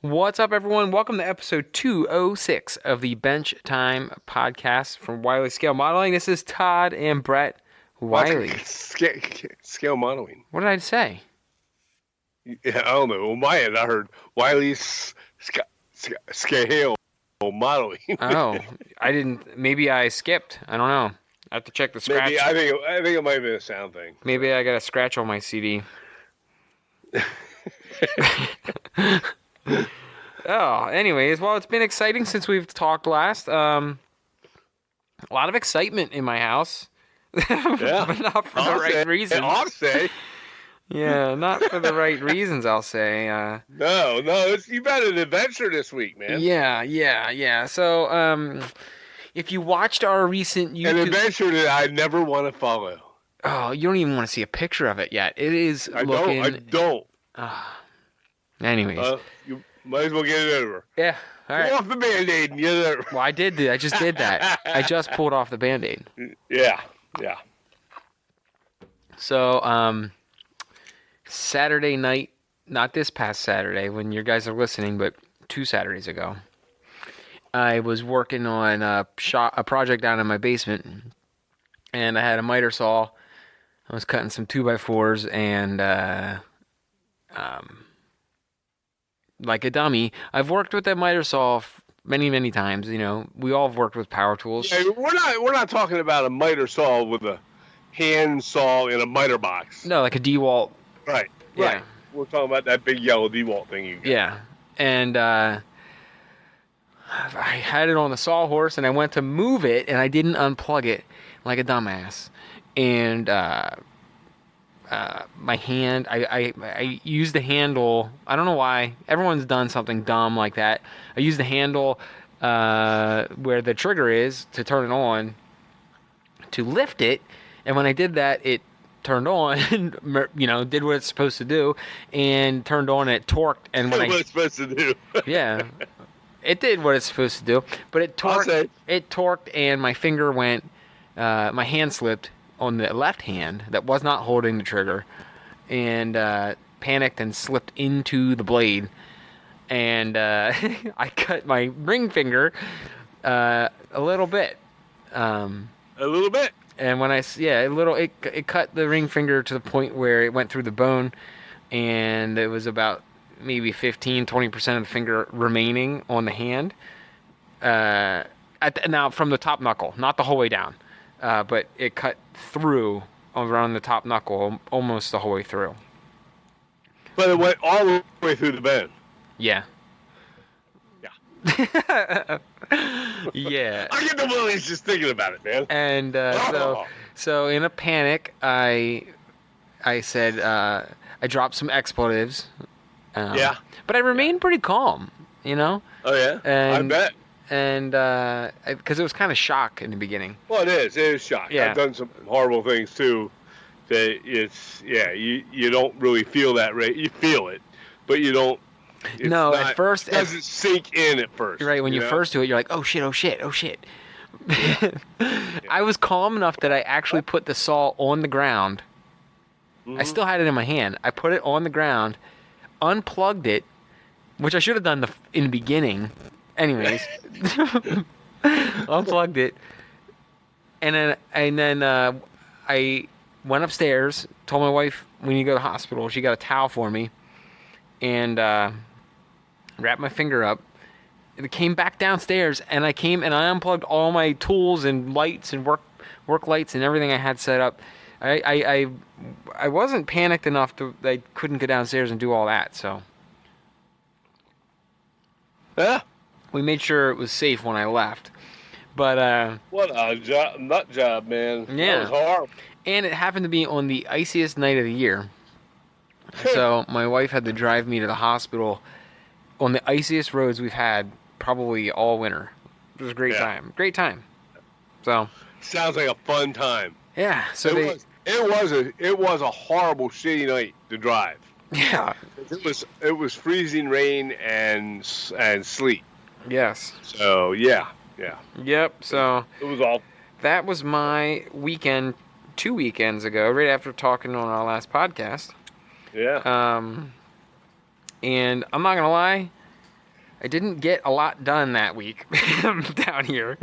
What's up, everyone? Welcome to episode 206 of the Bench Time podcast from Wiley Scale Modeling. This is Todd and Brett Wiley. Scale modeling. What did I say? Yeah, I don't know. On my end, I heard Wiley's scale modeling. Oh, I didn't. Maybe I skipped. I don't know. I have to check the scratch. Maybe I think it might have been a sound thing. Maybe I got a scratch on my CD. Oh, anyways, well, it's been exciting since we've talked last. A lot of excitement in my house. Yeah. But not for the right reasons. I'll say. Yeah, not for the right reasons, I'll say. No, you've had an adventure this week, man. Yeah. So, if you watched our recent YouTube... An adventure that I never want to follow. Oh, you don't even want to see a picture of it yet. It is I don't. Anyways. You might as well get it over. Yeah, all right. Pull off the Band-Aid and get it over. Well, I just did that. I just pulled off the Band-Aid. Yeah. So, Saturday night, not this past Saturday when you guys are listening, but 2 Saturdays ago, I was working on a project down in my basement, and I had a miter saw. I was cutting some 2x4s, and like a dummy, I've worked with a miter saw many times. You know, we all have worked with power tools. Yeah, we're not talking about a miter saw with a hand saw in a miter box. No, like a DeWalt. Right. Yeah. Right. We're talking about that big yellow DeWalt thing you got. Yeah. And I had it on the sawhorse, and I went to move it, and I didn't unplug it like a dumbass. And my hand, I used the handle. I don't know why. Everyone's done something dumb like that. I used the handle where the trigger is to turn it on to lift it. And when I did that, it turned on, did what it's supposed to do, and turned on, and it torqued. And when what it's supposed to do. Yeah, it did what it's supposed to do, but it torqued. It torqued, and my finger went. My hand slipped on the left hand that was not holding the trigger, and panicked and slipped into the blade, and I cut my ring finger a little bit. A little bit. And when it cut the ring finger to the point where it went through the bone, and it was about maybe 15-20% of the finger remaining on the hand. Now from the top knuckle, not the whole way down, but it cut through around the top knuckle, almost the whole way through. But it went all the way through the bone. Yeah. Yeah. I get the willies just thinking about it, man. And so in a panic, I said I dropped some expletives. Yeah. But I remained pretty calm, you know. Oh yeah. I bet. And because it was kind of shock in the beginning. Well, it is. It is shock. Yeah. I've done some horrible things too. That you don't really feel that rate. You feel it, but you don't. At first, it doesn't sink in at first. Right, when you first do it, you're like, oh shit. Yeah. I was calm enough that I actually put the saw on the ground. Mm-hmm. I still had it in my hand. I put it on the ground, unplugged it, which I should have done in the beginning. Anyways, unplugged it, and then I went upstairs, told my wife we need to go to the hospital. She got a towel for me, and wrapped my finger up. It came back downstairs, and I unplugged all my tools and lights and work lights and everything I had set up. I wasn't panicked enough that I couldn't go downstairs and do all that. So yeah, we made sure it was safe when I left. But what a nut job, man! Yeah, that was horrible. And it happened to be on the iciest night of the year. So my wife had to drive me to the hospital on the iciest roads we've had probably all winter. It was a great time. Great time. So sounds like a fun time. Yeah. So it was a horrible, shitty night to drive. Yeah. It was freezing rain and sleet. Yes. So yeah. Yep. So it was all. That was my weekend 2 weekends ago, right after talking on our last podcast. Yeah. And I'm not gonna lie, I didn't get a lot done that week down here.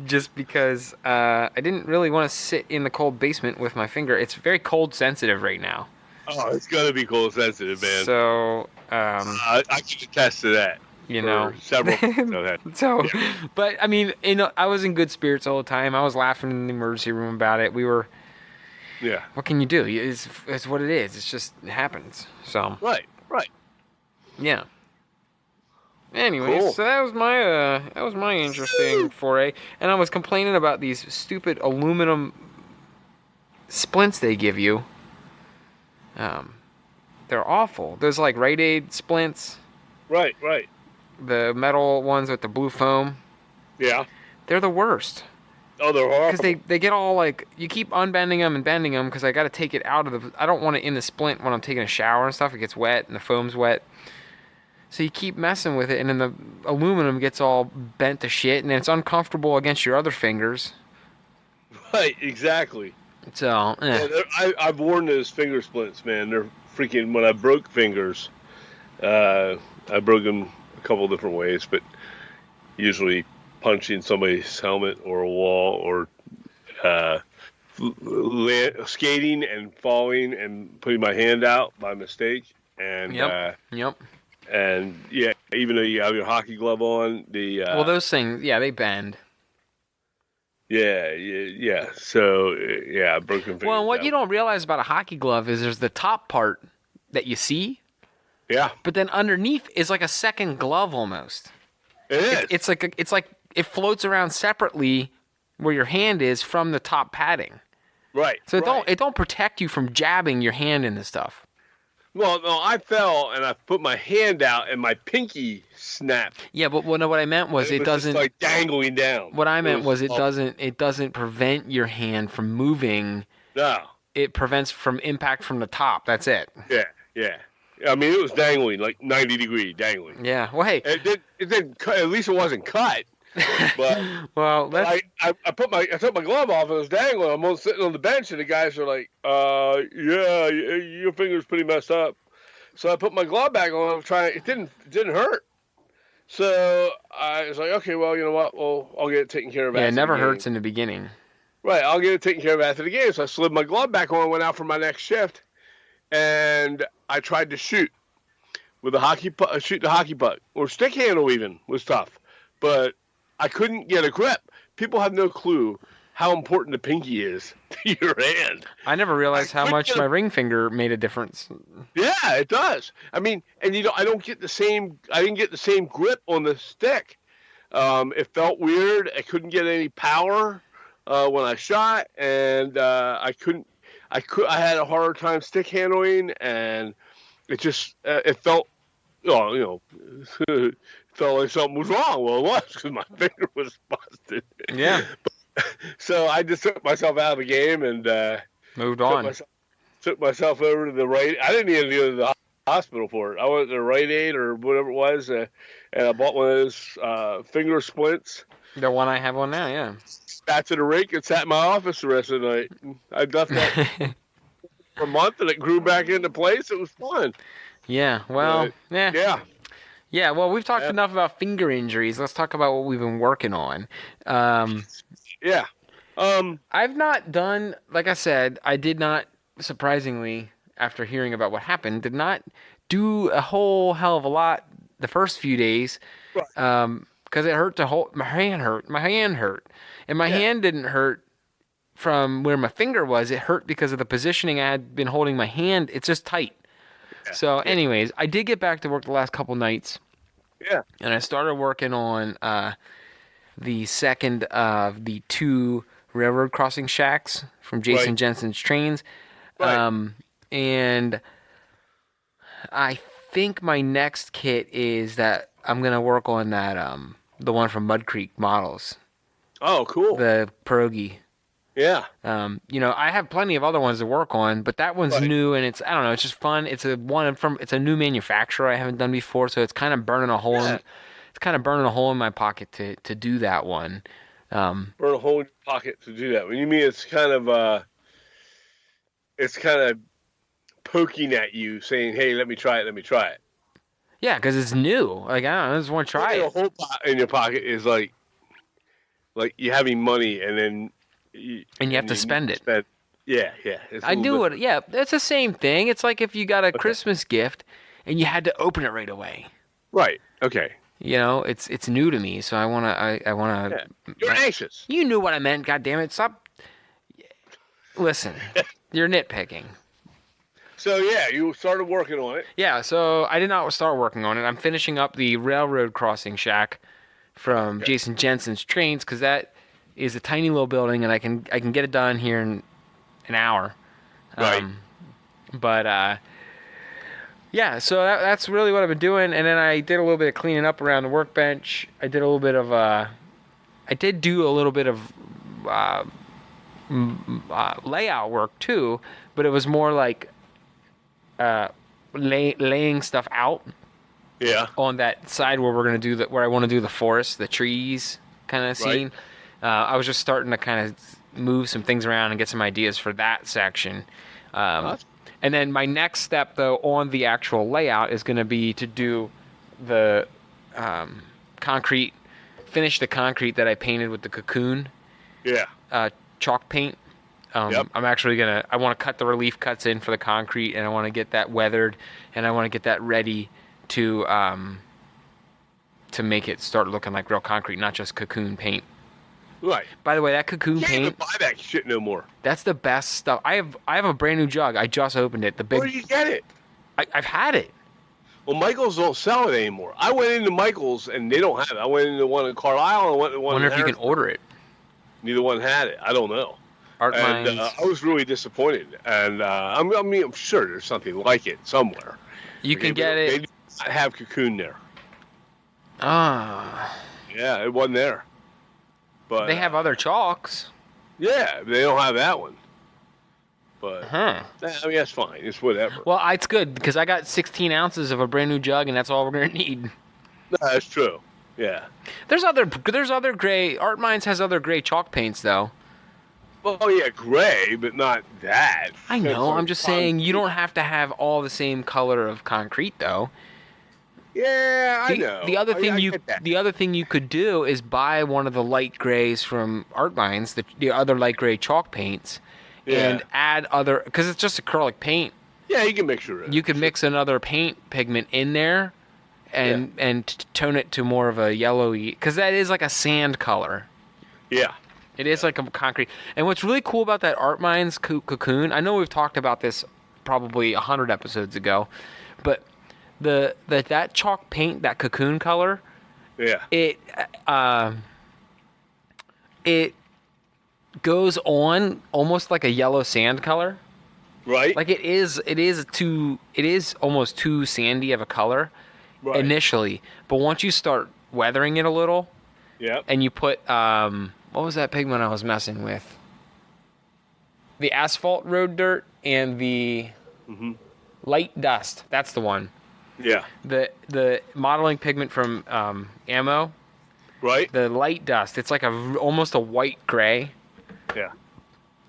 Just because I didn't really want to sit in the cold basement with my finger. It's very cold sensitive right now. Oh, it's gonna be cold sensitive, man. So, I can attest to that you know. for several. Okay. So, Yeah. but I mean, I was in good spirits all the time. I was laughing in the emergency room about it. We were. Yeah. What can you do? It's what it is. It's just it happens. So. Right. Right. Yeah. Anyways, Cool. so that was my interesting foray, and I was complaining about these stupid aluminum splints they give you. They're awful. There's like Rite Aid splints, Right. Right. the metal ones with the blue foam. Yeah. They're the worst Oh, they're horrible. because they get all like you keep unbending them and bending them because I got to take it out of the. I don't want it in the splint when I'm taking a shower and stuff. It gets wet and the foam's wet. So you keep messing with it, and then the aluminum gets all bent to shit, and then it's uncomfortable against your other fingers. Right. Exactly. So, Yeah, I've worn those finger splints, man. They're freaking. When I broke fingers, I broke them a couple different ways, but usually punching somebody's helmet or a wall or skating and falling and putting my hand out by mistake. And yep. and yeah, even though you have your hockey glove on, Well, those things, yeah, they bend. yeah. So yeah, broken fingers. Well, and what you don't realize about a hockey glove is there's the top part that you see, Yeah, but then underneath is like a second glove almost. it is. It's like it floats around separately where your hand is from the top padding. Right. So right. it don't protect you from jabbing your hand into stuff. Well, no, I fell and I put my hand out and my pinky snapped. Yeah, but what I meant was It it was doesn't. just like dangling down. What I meant was it awful. doesn't prevent your hand from moving. No. It prevents from impact from the top. That's it. Yeah. I mean, it was dangling, like 90 degree dangling. Yeah. Well, hey. It didn't cut, at least it wasn't cut. But well, that's. I took my glove off and it was dangling. I'm sitting on the bench and the guys are like, yeah, your finger's pretty messed up. So I put my glove back on. I'm trying. It didn't hurt. So I was like, okay, well, you know what? Well, I'll get it taken care of. Yeah, it after never the game. hurts in the beginning. Right, I'll get it taken care of after the game. So I slid my glove back on, went out for my next shift, and I tried to shoot with shoot the hockey puck, or stick handle even was tough, but I couldn't get a grip. People have no clue how important the pinky is to your hand. I never realized how much my ring finger made a difference. Yeah, it does. I mean, and I didn't get the same grip on the stick. It felt weird. I couldn't get any power when I shot, and I had a harder time stick handling, and it just it felt, it felt like something was wrong. Well, it was, because my finger was busted. Yeah. So I just took myself out of the game and moved on. Took myself over to the Rite. I didn't even go to the hospital for it. I went to the Rite Aid or whatever it was, and I bought one of those finger splints. The one I have on now, yeah. Sat to the rink and sat in my office the rest of the night. I left that for a month, and it grew back into place. It was fun. Yeah. Well. Yeah. Yeah. Well, we've talked enough about finger injuries. Let's talk about what we've been working on. Yeah. I've not done, like I said, I did not, surprisingly, after hearing about what happened, did not do a whole hell of a lot the first few days. Right. Because it hurt to hold, my hand hurt, and my hand didn't hurt from where my finger was. It hurt because of the positioning I had been holding my hand. It's just tight. Yeah. So anyways, I did get back to work the last couple nights. Yeah. And I started working on the second of the 2 railroad crossing shacks from Jason Jensen's trains. Right. And I think my next kit is that I'm going to work on that, the one from Mud Creek Models. Oh, cool. The pierogi. Yeah. I have plenty of other ones to work on, but that one's new, and it's just fun. It's a new manufacturer I haven't done before, so it's kind of burning a hole in my pocket to do that one. Burn a hole in your pocket to do that. When you mean it's kind of poking at you, saying, "Hey, let me try it." Yeah, because it's new. Like, I don't know, I just want to try A it. whole pot in your pocket is like you having money and then And you have to you need spend to it. spend. Yeah, yeah, it's a I little knew it. different. Yeah, it's the same thing. It's like if you got a Okay, Christmas gift and you had to open it right away. right. Okay, You know, it's new to me, so I wanna. yeah. You're anxious. You knew what I meant. God damn it! Stop. Listen, you're nitpicking. So yeah, you started working on it. Yeah, so I did not start working on it. I'm finishing up the railroad crossing shack from Okay. Jason Jensen's trains because that is a tiny little building, and I can get it done here in an hour. Right. Um, but yeah, so that's really what I've been doing, and then I did a little bit of cleaning up around the workbench. I did a little bit of I did do a little bit of uh, layout work too, but it was more like laying stuff out Yeah. on that side where we're gonna do where I want to do the forest, the trees kind of Right. scene. I was just starting to kind of move some things around and get some ideas for that section. Um, That's- and then my next step, though, on the actual layout is going to be to do the concrete, finish the concrete that I painted with the cocoon yeah. chalk paint. Yep. I'm actually I want to cut the relief cuts in for the concrete, and I want to get that weathered, and I want to get that ready to make it start looking like real concrete, not just cocoon paint. Right. By the way, that cocoon You can't even paint, buy that shit no more. that's the best stuff. I have a brand new jug. I just opened it. The Where big do you get it? I've had it. Well, Michaels don't sell it anymore. I went into Michaels and they don't have it. I went into one in Carlisle and went to one Wonder in if you can Harrisburg. order it. Neither one had it. I don't know. Art And Minds. I was really disappointed. And I mean, I'm sure there's something like it somewhere. You Okay, can get but it. They did not have cocoon there. Ah, Yeah, it wasn't there. But they have other chalks. yeah, they don't have that one. But Huh. I mean, that's fine. It's whatever. Well, it's good because I got 16 ounces of a brand new jug, and that's all we're gonna need. No, that's true. Yeah. There's other gray. Art Minds has other gray chalk paints though. Well, yeah, gray, but not that. I know. I'm just Concrete. saying you don't have to have all the same color of concrete though. Yeah, I know. The other thing I get that. the other thing you could do is buy one of the light grays from Art Minds, the other light gray chalk paints, and Yeah. add other because it's just acrylic paint. Yeah, you can mix your. You could mix another paint pigment in there, and tone it to more of a yellowy because that is like a sand color. Yeah. It is like a concrete. And what's really cool about that Art Minds cocoon, I know we've talked about this probably 100 episodes ago, but that chalk paint, that cocoon color, Yeah. it goes on almost like a yellow sand color. Right. Like it is almost too sandy of a color Right. initially, but once you start weathering it a little Yep. and you put what was that pigment I was messing with? The asphalt road dirt and the light dust. That's the one. Yeah. The modeling pigment from Ammo. Right. The light dust. It's like almost a white gray. Yeah.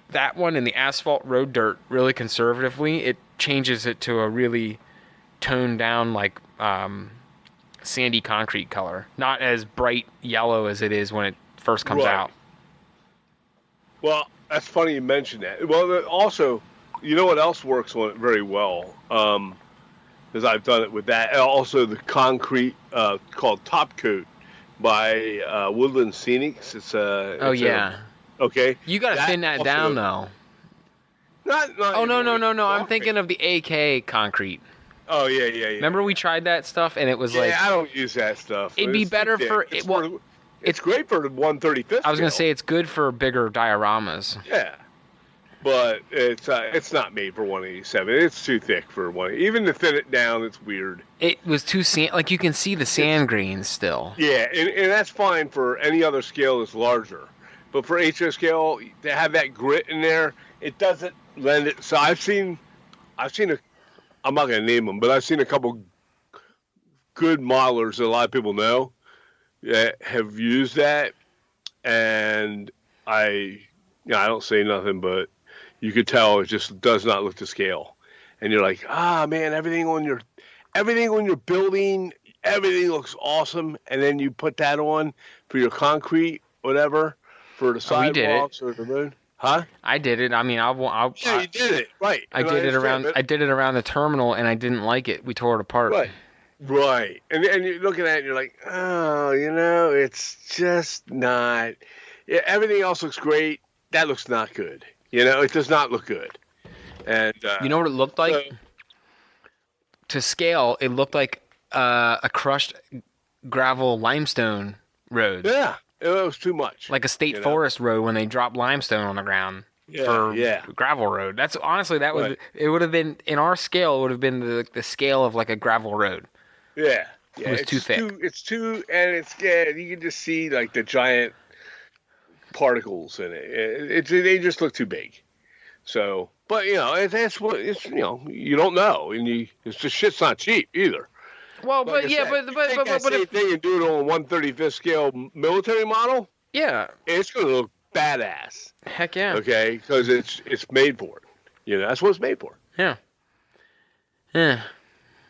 That one and the asphalt road dirt, really conservatively, it changes it to a really toned down like sandy concrete color. Not as bright yellow as it is when it first comes Right. out. Well, that's funny you mentioned that. Well, also, you know what else works on it very well? Because I've done it with that. And also, the concrete called Top Coat by Woodland Scenics. Yeah. Okay. You got to thin that also- down though. Not Oh no. anymore. I'm thinking of the AK concrete. Oh yeah. Remember we tried that stuff and it was like I don't use that stuff. It'd be It's better too for- thick. It's, it- well, it's great for the 135th. I was gonna scale. say it's good for bigger dioramas. Yeah, but it's not made for 187. It's too thick for one. Even to thin it down, it's weird. It was too sand. Like you can see the sand grains still. Yeah, and that's fine for any other scale that's larger. But for HO scale, to have that grit in there, it doesn't lend it. So I've seen I'm not gonna name them, but I've seen a couple good modelers that a lot of people know that have used that, and I don't say nothing, but you could tell it just does not look to scale. And you're like, man, everything on your everything when you're building, everything looks awesome, and then you put that on for your concrete, whatever, for the Oh, we did it. sidewalks or the moon. Huh? I did it. I mean, Yeah, you did it right. I And did it understand, around. I did it around the terminal, and I didn't like it. We tore it apart. right, right. And you're looking at it, and you're like, oh, it's just not. Yeah, everything else looks great. That looks not good. It does not look good. And You know what it looked like? so, To scale, it looked like a crushed gravel limestone road, yeah, it was too much. like a state forest road when they drop limestone on the ground for gravel road. That's honestly that was Right. it would have been in our scale. It would have been the scale of like a gravel road. Yeah, It was too thick. And you can just see like the giant particles in it. They just look too big. So, but that's what it's. You don't know, and it's just shit's not cheap either. Well, Like but I yeah, said, you take that but same thing and do it on a 1/35th scale military model, yeah, it's gonna look badass. heck yeah, Okay, because it's made for it. That's what it's made for. yeah, yeah.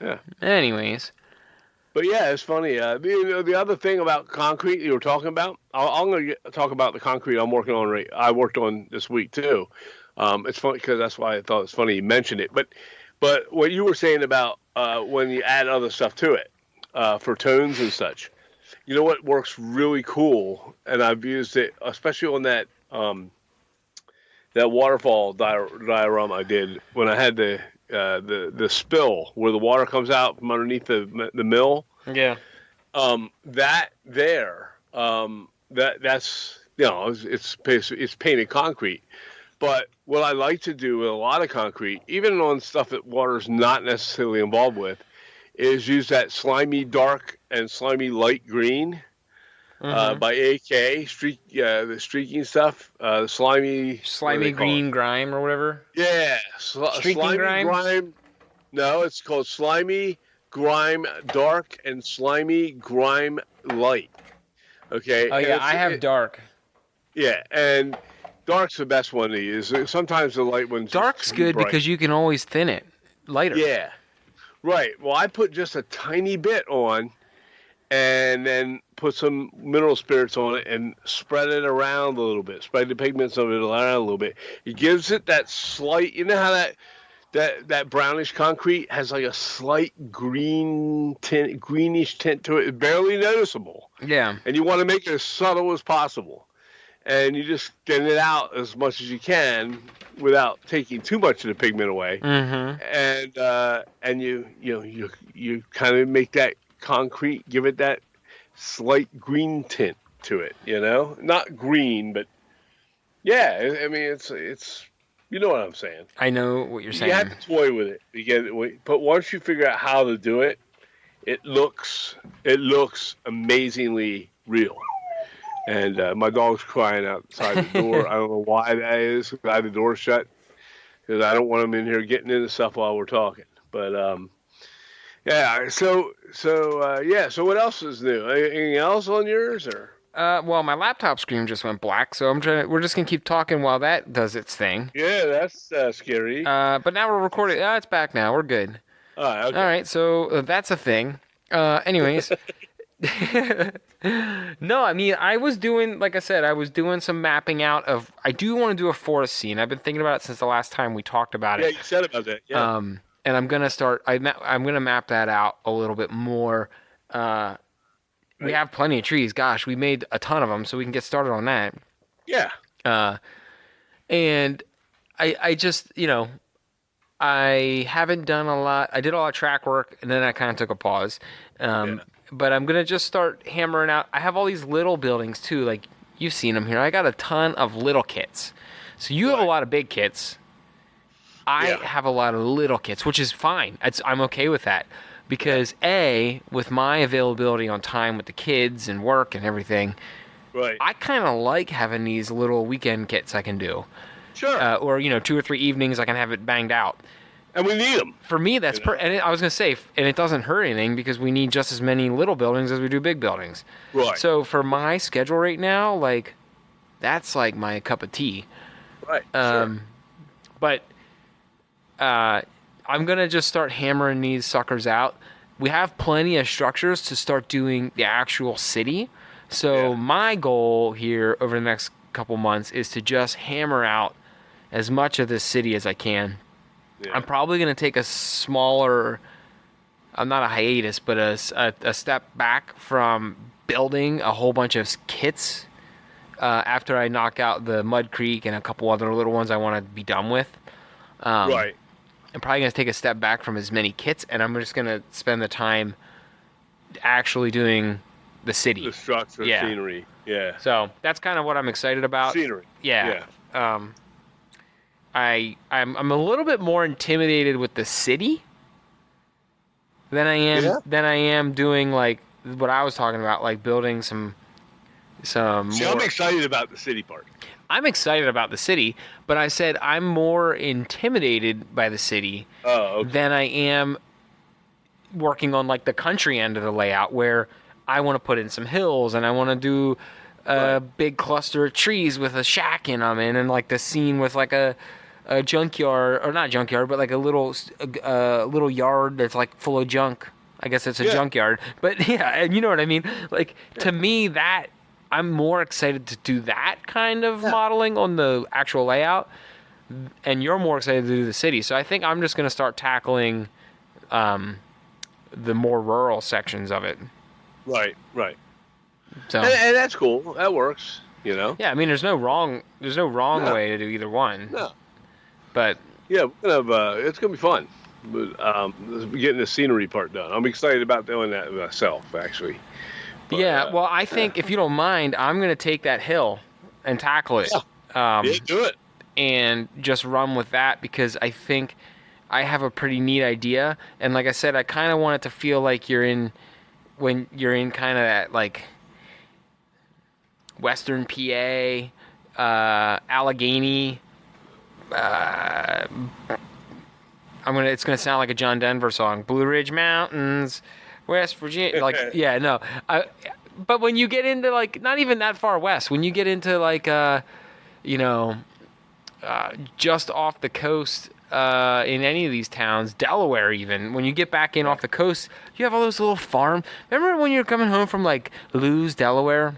Yeah. Anyways, But yeah, it's funny. The other thing about concrete you were talking about, I'm going to talk about the concrete I'm working on. I worked on this week too. It's funny because that's why I thought it's funny you mentioned it. But what you were saying about when you add other stuff to it for tones and such, you know what works really cool, and I've used it especially on that waterfall diorama I did when I had the spill where the water comes out from underneath the mill. yeah. That's it's painted concrete. But what I like to do with a lot of concrete, even on stuff that water's not necessarily involved with, is use that slimy dark and slimy light green by AK the streaking stuff, the slimy Green grime or whatever. Yeah, Streaking slimy grime? No, it's called slimy grime dark and slimy grime light. Okay. Oh yeah, I have dark. Yeah, and dark's the best one to use. Sometimes the light one's Dark's good bright. because you can always thin it lighter. Yeah, right. Well, I put just a tiny bit on, and then put some mineral spirits on it and spread it around a little bit. Spread the pigments of it around a little bit. It gives it that slight. You know how that brownish concrete has like a slight greenish tint to it. It's barely noticeable. Yeah. And you want to make it as subtle as possible. And you just thin it out as much as you can without taking too much of the pigment away. Mm-hmm. And you kind of make that concrete, give it that slight green tint to it. Not green, but yeah. I mean, it's you know what I'm saying. I know what you're saying. You have to toy with it but once you figure out how to do it, it looks amazingly real. And my dog's crying outside the door. I don't know why that is. I had the door shut because I don't want him in here getting into stuff while we're talking. But yeah. So what else is new? Anything else on yours or? Well, my laptop screen just went black, so we're just gonna keep talking while that does its thing. Yeah, that's scary. But now we're recording. It's back now. We're good. All right. Okay. All right. So that's a thing. Anyways. No, I mean, I was doing, like I said, I was doing some mapping out of. I do want to do a forest scene. I've been thinking about it since the last time we talked about it. Yeah, you said about that. Yeah. And I'm gonna start. I'm gonna map that out a little bit more. We have plenty of trees. Gosh, we made a ton of them, so we can get started on that. Yeah. And I just, I haven't done a lot. I did a lot of track work, and then I kind of took a pause. But I'm going to just start hammering out. I have all these little buildings, too. Like, you've seen them here. I got a ton of little kits. So you have a lot of big kits. I have a lot of little kits, which is fine. I'm okay with that. Because, with my availability on time with the kids and work and everything, right. I kind of like having these little weekend kits I can do. Sure. Or, 2 or 3 evenings I can have it banged out. And we need them. For me, that's and I was going to say, and it doesn't hurt anything because we need just as many little buildings as we do big buildings. Right. So for my schedule right now, like, that's like my cup of tea. Right. Sure. But I'm gonna just start hammering these suckers out. We have plenty of structures to start doing the actual city. So my goal here over the next couple months is to just hammer out as much of this city as I can. Yeah. I'm probably gonna take a smaller, not a hiatus, but a step back from building a whole bunch of kits after I knock out the Mud Creek and a couple other little ones I want to be done with. Right. I'm probably going to take a step back from as many kits, and I'm just going to spend the time actually doing the city. The structure, scenery. Yeah. So that's kind of what I'm excited about. Scenery. Yeah. I'm a little bit more intimidated with the city than I am doing like what I was talking about, like building some See, more. I'm excited about the city part. I'm excited about the city, but I said I'm more intimidated by the city than I am working on like the country end of the layout, where I want to put in some hills and I want to do a big cluster of trees with a shack in them, and like the scene with like a junkyard, or not junkyard, but like a little yard that's like full of junk. I guess it's a junkyard, but yeah, and you know what I mean. Like to me, that I'm more excited to do that kind of modeling on the actual layout, and you're more excited to do the city. So I think I'm just going to start tackling the more rural sections of it. Right. So And that's cool. That works. You know. Yeah, I mean, there's no wrong way to do either one. No. But yeah, it's gonna be fun. But getting the scenery part done. I'm excited about doing that myself, actually. But, well, I think if you don't mind, I'm going to take that hill and tackle it. Do it. And just run with that, because I think I have a pretty neat idea. And like I said, I kind of want it to feel like when you're in kind of that like Western PA, Allegheny. It's gonna sound like a John Denver song. Blue Ridge Mountains, West Virginia. Like, yeah, no. But when you get into like not even that far west, when you get into like just off the coast in any of these towns, Delaware even, when you get back in off the coast, you have all those little farm. Remember when you're coming home from like Lewes, Delaware?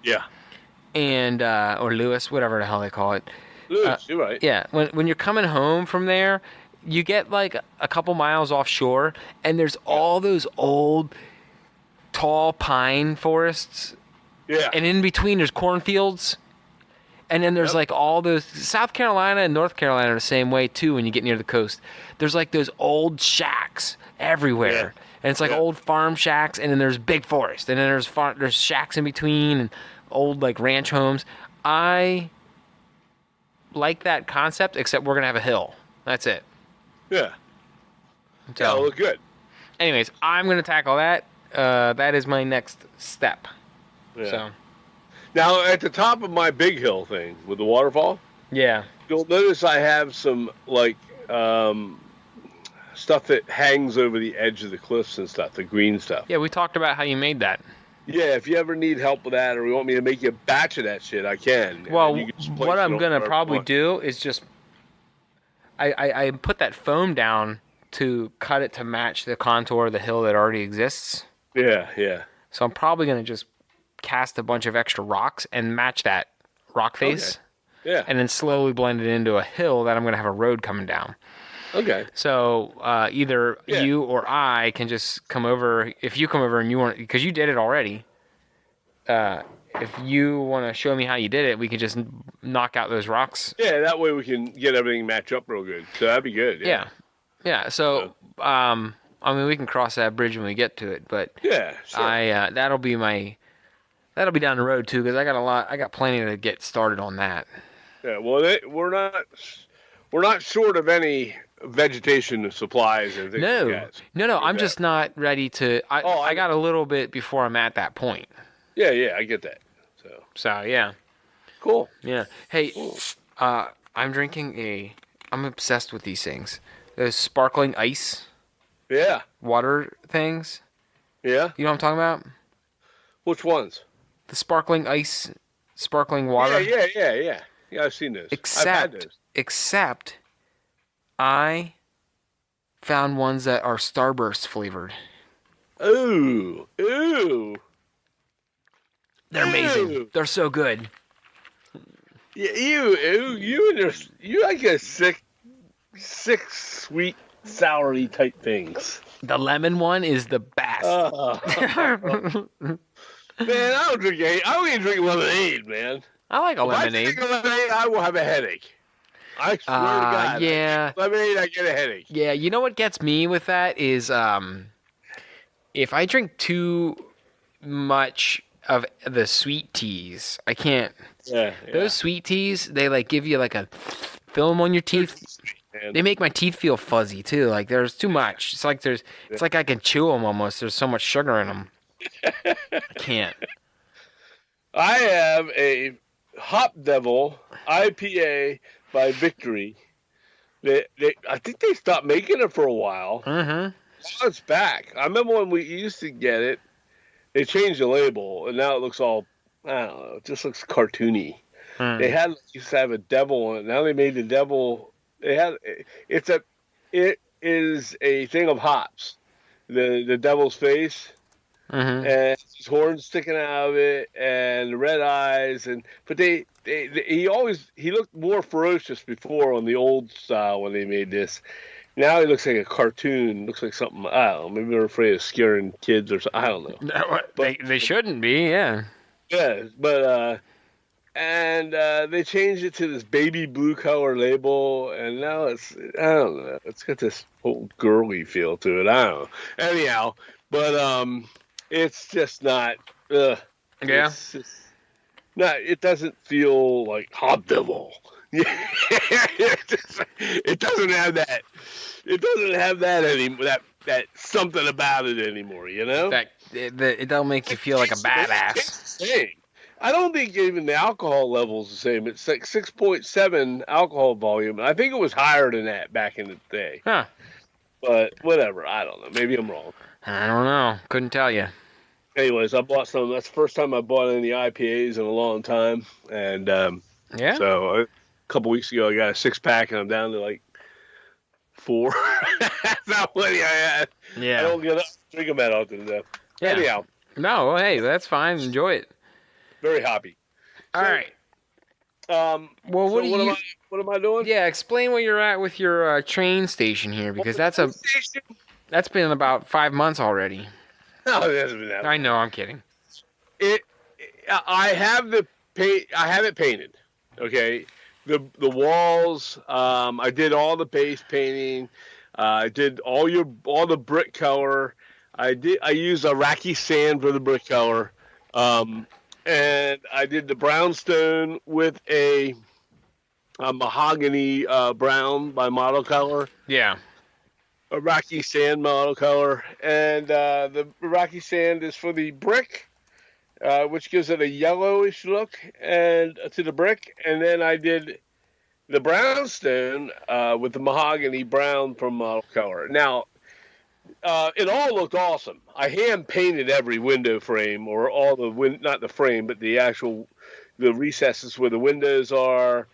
Yeah. And or Lewis, whatever the hell they call it. Lewis, you're right. Yeah, when you're coming home from there, you get like a couple miles offshore, and there's all those old, tall pine forests. Yeah. And in between, there's cornfields. And then there's like all those. South Carolina and North Carolina are the same way too. When you get near the coast, there's like those old shacks everywhere, and it's like old farm shacks, and then there's big forest, and then there's shacks in between, and old like ranch homes. I like that concept, except we're gonna have a hill. That's it. Yeah. So, it'll look good. Anyways, I'm gonna tackle that. That is my next step. Yeah. So. Now, at the top of my big hill thing with the waterfall, Yeah. you'll notice I have some like stuff that hangs over the edge of the cliffs and stuff, the green stuff. Yeah, we talked about how you made that. Yeah, if you ever need help with that, or you want me to make you a batch of that shit, I can. Well, You can just place what it I'm on gonna wherever probably you want. do is just I put that foam down to cut it to match the contour of the hill that already exists. Yeah. So I'm probably gonna just cast a bunch of extra rocks and match that rock face. Okay. Yeah. And then slowly blend it into a hill that I'm gonna have a road coming down. Okay. So either you or I can just come over. If you come over and you want, because you did it already. If you want to show me how you did it, we can just knock out those rocks. Yeah, that way we can get everything match up real good. So that'd be good. Yeah. So I mean, we can cross that bridge when we get to it, but Yeah, sure. that'll be down the road too, because I got plenty to get started on that. Yeah. Well, we're not short of any vegetation supplies and things like that. No. I'm just not ready to. I got a little bit before I'm at that point. Yeah, I get that. So yeah. Cool. Yeah. Hey, I'm I'm obsessed with these things. Those sparkling ice Yeah. water things. Yeah. You know what I'm talking about? Which ones? The sparkling ice, sparkling water. Yeah. Yeah, I've seen those. I've had those. Except I found ones that are Starburst flavored. Ooh. Ooh. They're amazing. Ooh. They're so good. Yeah, you like a sick sweet, soury type things. The lemon one is the best. Man, I don't even drink lemonade, man. I like a lemonade. If I drink lemonade, I will have a headache. I swear to God. Yeah. Lemonade, I get a headache. Yeah, you know what gets me with that is if I drink too much of the sweet teas, I can't. Yeah. Those sweet teas, they like give you like a film on your teeth. They make my teeth feel fuzzy too. Like there's too much. It's like I can chew them almost. There's so much sugar in them. I can't. I have a Hop Devil IPA by Victory. I think they stopped making it for a while. Mm-hmm. Now it's back. I remember when we used to get it, they changed the label, and now it looks all, I don't know, it just looks cartoony. They used to have a devil on it. Now they made the devil, it is a thing of hops. The devil's face, and his horns sticking out of it, and the red eyes, but he looked more ferocious before on the old style when they made this. Now he looks like a cartoon. Looks like something, I don't know. Maybe they're afraid of scaring kids or something. I don't know. They shouldn't be, yeah. Yeah, but they changed it to this baby blue color label, and now I don't know. It's got this whole girly feel to it. I don't know. Anyhow, but it's just not. Yeah. It's just it doesn't feel like Hobdevil. It doesn't have that. It doesn't have that anymore. That something about it anymore. You know. It don't make you feel like a badass. I don't think even the alcohol level is the same. It's like 6.7 alcohol volume. I think it was higher than that back in the day. Huh. But whatever. I don't know. Maybe I'm wrong. I don't know. Couldn't tell you. Anyways, I bought some. That's the first time I bought any IPAs in a long time. And yeah. So a couple weeks ago, I got a 6-pack, and I'm down to like 4. That's how many I had. Yeah. I don't drink them that often, though. Yeah. Anyhow. No, hey, that's fine. Enjoy it. Very hoppy. All right. Well, what am I doing? Yeah, explain where you're at with your train station here, because that's been about 5 months already. No, it hasn't been that long. I know, I'm kidding. I have the paint. I have it painted. Okay, the walls. I did all the base painting. I did all the brick color. I used Iraqi sand for the brick color. And I did the brownstone with a mahogany brown by Model Color. Yeah. Iraqi sand Model Color. And the Iraqi sand is for the brick, which gives it a yellowish look to the brick. And then I did the brownstone with the mahogany brown from Model Color. Now, it all looked awesome. I hand painted every window frame, or all not the frame, but the recesses where the windows are,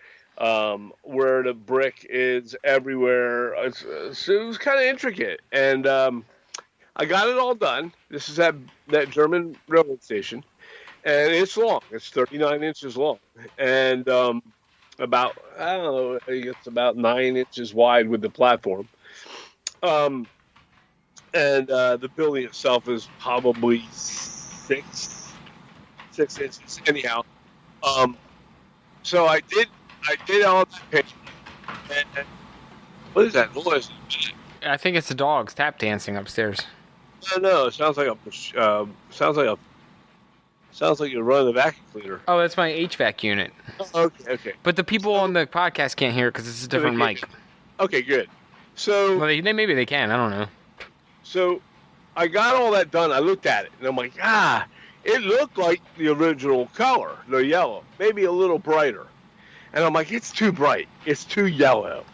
where the brick is everywhere. So it was kind of intricate, and I got it all done. This is that German railroad station, and it's long. It's 39 inches long, and about, I don't know, it's about 9 inches wide with the platform. And the building itself is probably 6 inches. Anyhow, so I did all that painting. And what is that noise? I think it's the dogs tap dancing upstairs. No, it sounds like you're running the vacuum cleaner. Oh, that's my HVAC unit. Oh, okay. But the people on the podcast can't hear it because it's a different mic. Okay, good. So maybe they can. I don't know. So I got all that done. I looked at it, and I'm like, it looked like the original color, the yellow, maybe a little brighter. And I'm like, it's too bright. It's too yellow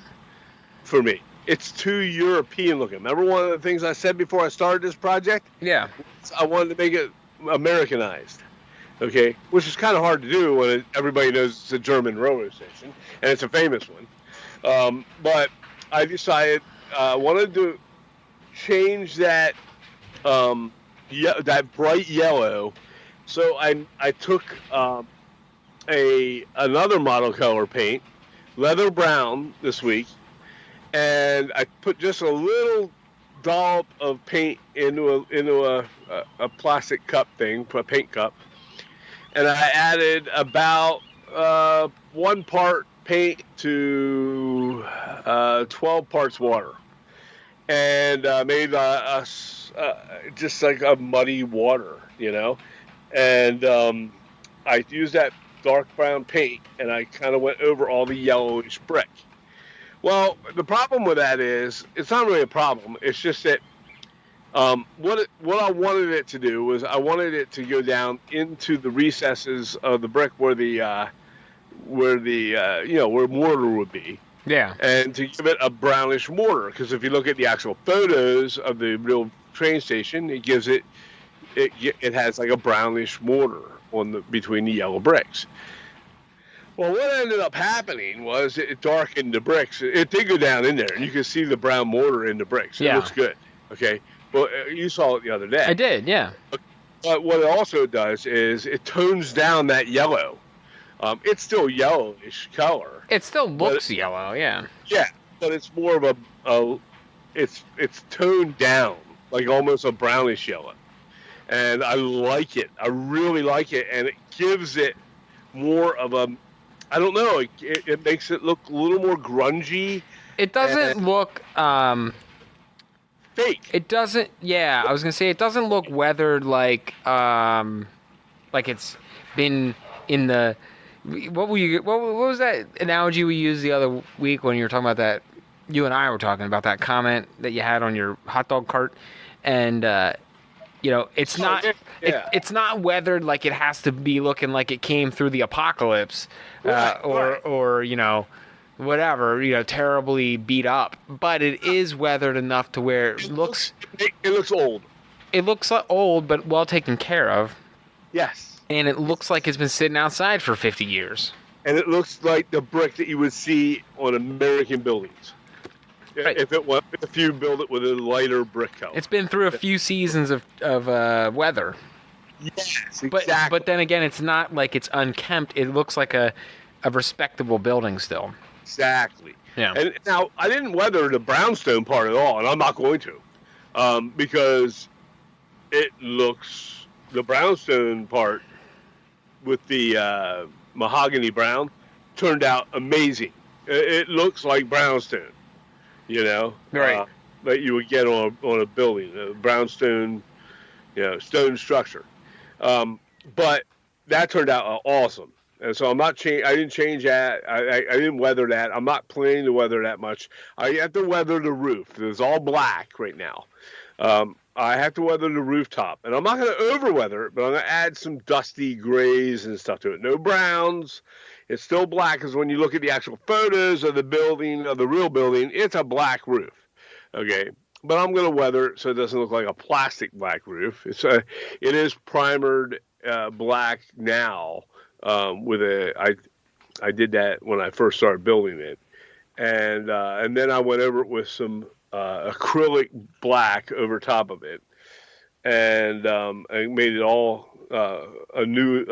for me. It's too European looking. Remember one of the things I said before I started this project? Yeah. I wanted to make it Americanized, okay? Which is kind of hard to do when everybody knows it's a German railroad station, and it's a famous one. But I decided I wanted to change that that bright yellow. So I took another model color paint, leather brown this week, and I put just a little dollop of paint into a plastic cup thing, a paint cup, and I added about 1 part paint to 12 parts water, and made just like a muddy water, and I used that dark brown paint, and I kind of went over all the yellowish brick. Well, the problem with that is it's not really a problem. It's just that what I wanted it to do was I wanted it to go down into the recesses of the brick where where mortar would be. Yeah. And to give it a brownish mortar, because if you look at the actual photos of the real train station, it gives it has like a brownish mortar between the yellow bricks. Well, what ended up happening was it darkened the bricks. It did go down in there, and you can see the brown mortar in the bricks. It looks good. Okay. Well, you saw it the other day. I did, yeah. But what it also does is it tones down that yellow. It's still yellowish color. It still looks yellow, yeah. Yeah, but it's more of it's toned down, like almost a brownish yellow. And I like it. I really like it, and it gives it more of a, I don't know, it makes it look a little more grungy. It doesn't look fake. It doesn't. Yeah, I was gonna say it doesn't look weathered like it's been in the. What was that analogy we used the other week when you were talking about that? You and I were talking about that comment that you had on your hot dog cart, and it's not. Yeah. It's not weathered like it has to be looking like it came through the apocalypse, or whatever, terribly beat up. But it is weathered enough to where it looks old. It looks old, but well taken care of. Yes. And it looks like it's been sitting outside for 50 years. And it looks like the brick that you would see on American buildings. Right. If you build it with a lighter brick color. It's been through a few seasons of weather. Yes, exactly. But then again, it's not like it's unkempt. It looks like a respectable building still. Exactly. Yeah. And now, I didn't weather the brownstone part at all, and I'm not going to. Because it looks, the brownstone part with the mahogany brown turned out amazing. It looks like brownstone, right? That you would get on a building, a brownstone, stone structure. But that turned out awesome, and so I'm not I didn't change that. I didn't weather that. I'm not planning to weather that much. I have to weather the roof. It's all black right now. I have to weather the rooftop, and I'm not going to over-weather it, but I'm going to add some dusty grays and stuff to it. No browns. It's still black, because when you look at the actual photos of the building, of the real building, it's a black roof. Okay, but I'm going to weather it so it doesn't look like a plastic black roof. It is primered black now. I did that when I first started building it, and then I went over it with some acrylic black over top of it, and I made it all a new,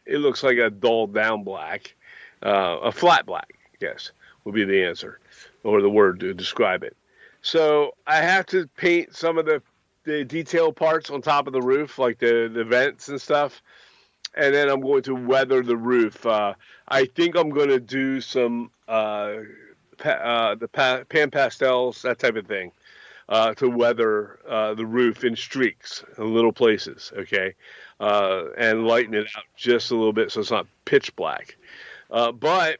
it looks like a dulled down black, a flat black, yes, would be the answer, or the word to describe it. So I have to paint some of the detail parts on top of the roof, like the vents and stuff, and then I'm going to weather the roof. I think I'm going to do some pan pastels, that type of thing, to weather the roof in streaks in little places, okay, and lighten it out just a little bit so it's not pitch black, but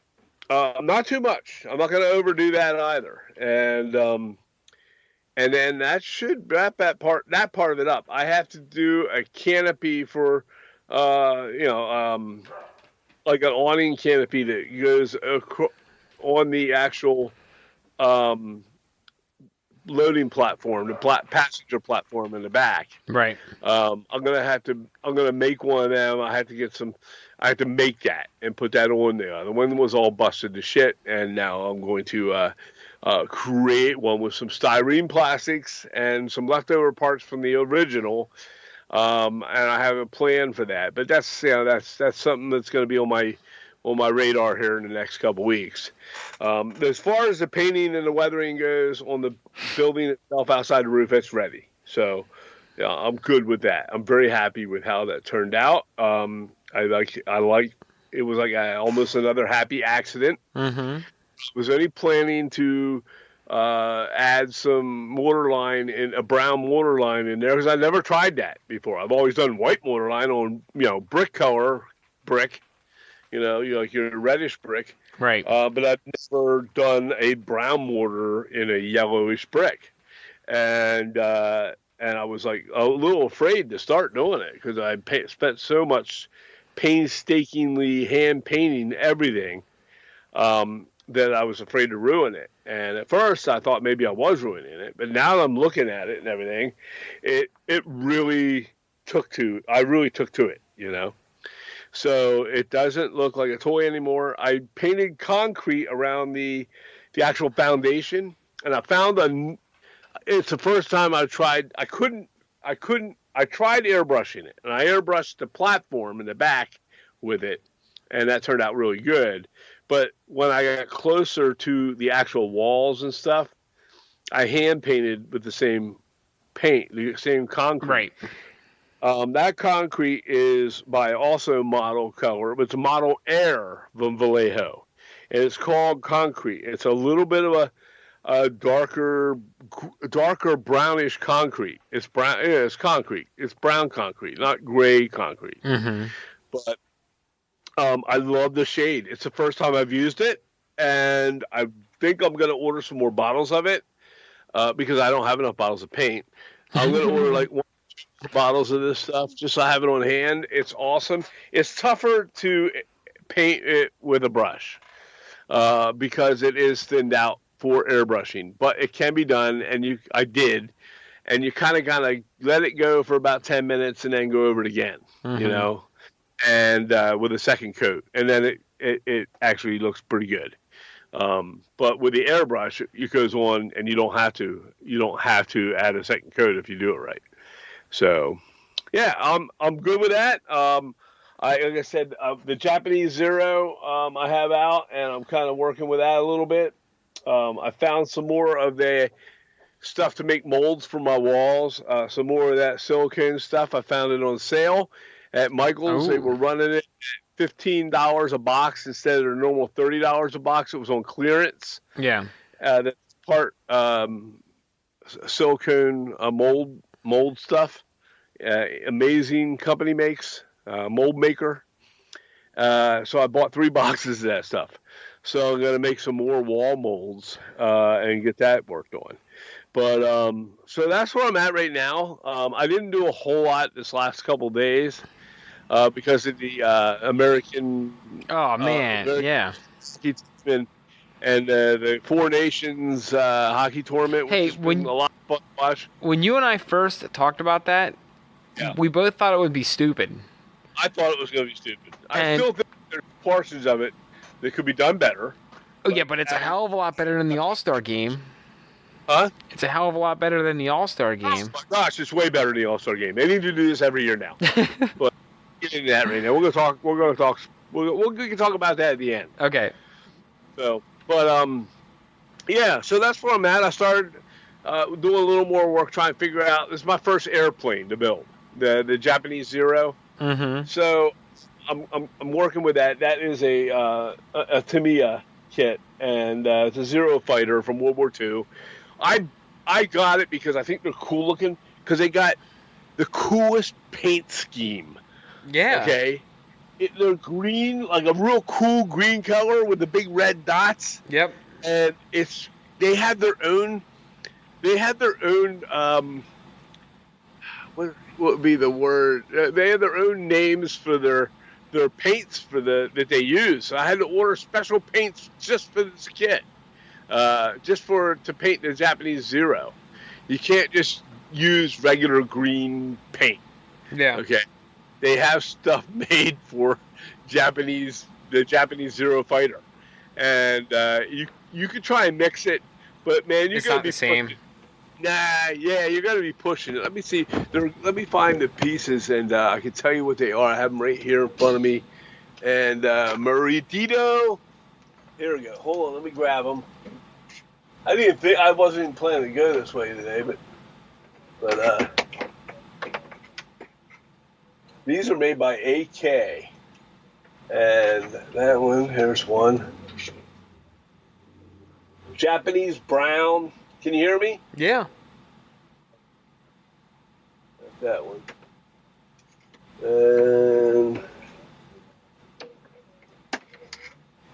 not too much. I'm not going to overdo that either, and then that should wrap that part of it up. I have to do a canopy for, like an awning canopy that goes on the actual loading platform, the passenger platform in the back. Right. I'm gonna make one of them. I have to make that and put that on there. The one was all busted to shit, and now I'm going to create one with some styrene plastics and some leftover parts from the original. And I have a plan for that. But that's something that's going to be on my radar here in the next couple weeks. As far as the painting and the weathering goes on the building itself outside the roof, it's ready. So yeah, I'm good with that. I'm very happy with how that turned out. I like it was like almost another happy accident. Mm-hmm. Was only planning to add some waterline in a brown waterline in there because I never tried that before. I've always done white waterline on brick color brick, like your reddish brick. Right. But I've never done a brown mortar in a yellowish brick, and I was like a little afraid to start doing it because I spent so much painstakingly hand painting everything. That I was afraid to ruin it. And at first I thought maybe I was ruining it, but now that I'm looking at it and everything, it really I really took to it, So it doesn't look like a toy anymore. I painted concrete around the actual foundation, and I found it's the first time I tried airbrushing it, and I airbrushed the platform in the back with it, and that turned out really good. But when I got closer to the actual walls and stuff, I hand painted with the same paint, the same concrete. Right. That concrete is by also Model Color, but it's a Model Air from Vallejo. And it's called concrete. It's a little bit of a darker brownish concrete. It's brown. Yeah, it's concrete. It's brown concrete, not gray concrete. Mm-hmm. But I love the shade. It's the first time I've used it, and I think I'm going to order some more bottles of it because I don't have enough bottles of paint. I'm going to order like 1 bottles of this stuff just so I have it on hand. It's awesome. It's tougher to paint it with a brush because it is thinned out for airbrushing, but it can be done, and I did, and you kind of let it go for about 10 minutes and then go over it again, Mm-hmm. And with a second coat, and then it actually looks pretty good. But with the airbrush, it goes on, and you don't have to add a second coat if you do it right. So, yeah, I'm good with that. Like I said, the Japanese Zero I have out, and I'm kind of working with that a little bit. I found some more of the stuff to make molds for my walls. Some more of that silicone stuff. I found it on sale at Michael's. They were running it at $15 a box instead of their normal $30 a box. It was on clearance. Yeah. That's part silicone mold stuff. Amazing company makes mold maker. So I bought 3 boxes of that stuff. So I'm going to make some more wall molds and get that worked on. But so that's where I'm at right now. I didn't do a whole lot this last couple of days because of the American. Oh man, yeah. And the Four Nations hockey tournament. Hey, which has been a lot of fun to watch. When you and I first talked about that, we both thought it would be stupid. I thought it was going to be stupid. I still think there's portions of it that could be done better. Oh, yeah, but it's a hell of a lot better than the All-Star game. Huh? It's a hell of a lot better than the All-Star game. Oh my gosh, it's way better than the All-Star game. They need to do this every year now. But get into that right now. We can talk about that at the end. Okay. So, but yeah. So that's where I'm at. I started doing a little more work trying to figure out. This is my first airplane to build, the Japanese Zero. Mm-hmm. So I'm working with that. That is a Tamiya kit, and it's a Zero fighter from World War II. I got it because I think they're cool looking because they got the coolest paint scheme. Yeah. Okay. They're green, like a real cool green color with the big red dots. Yep. And they have their own. What would be the word? They have their own names for their paints that they use. So I had to order special paints just for this kit, to paint the Japanese Zero. You can't just use regular green paint. Yeah. Okay. They have stuff made for the Japanese Zero fighter, and you could try and mix it But man, you're It's gonna not be the same. pushing. Nah, yeah, you're gonna be pushing it. Let me see. Let me find the pieces, and I can tell you what they are. I have them right here in front of me. And Meridito. Here we go. Hold on, let me grab them. I wasn't even planning to go this way today, but these are made by AK, and that one. Here's one. Japanese brown. Can you hear me? Yeah. That one. And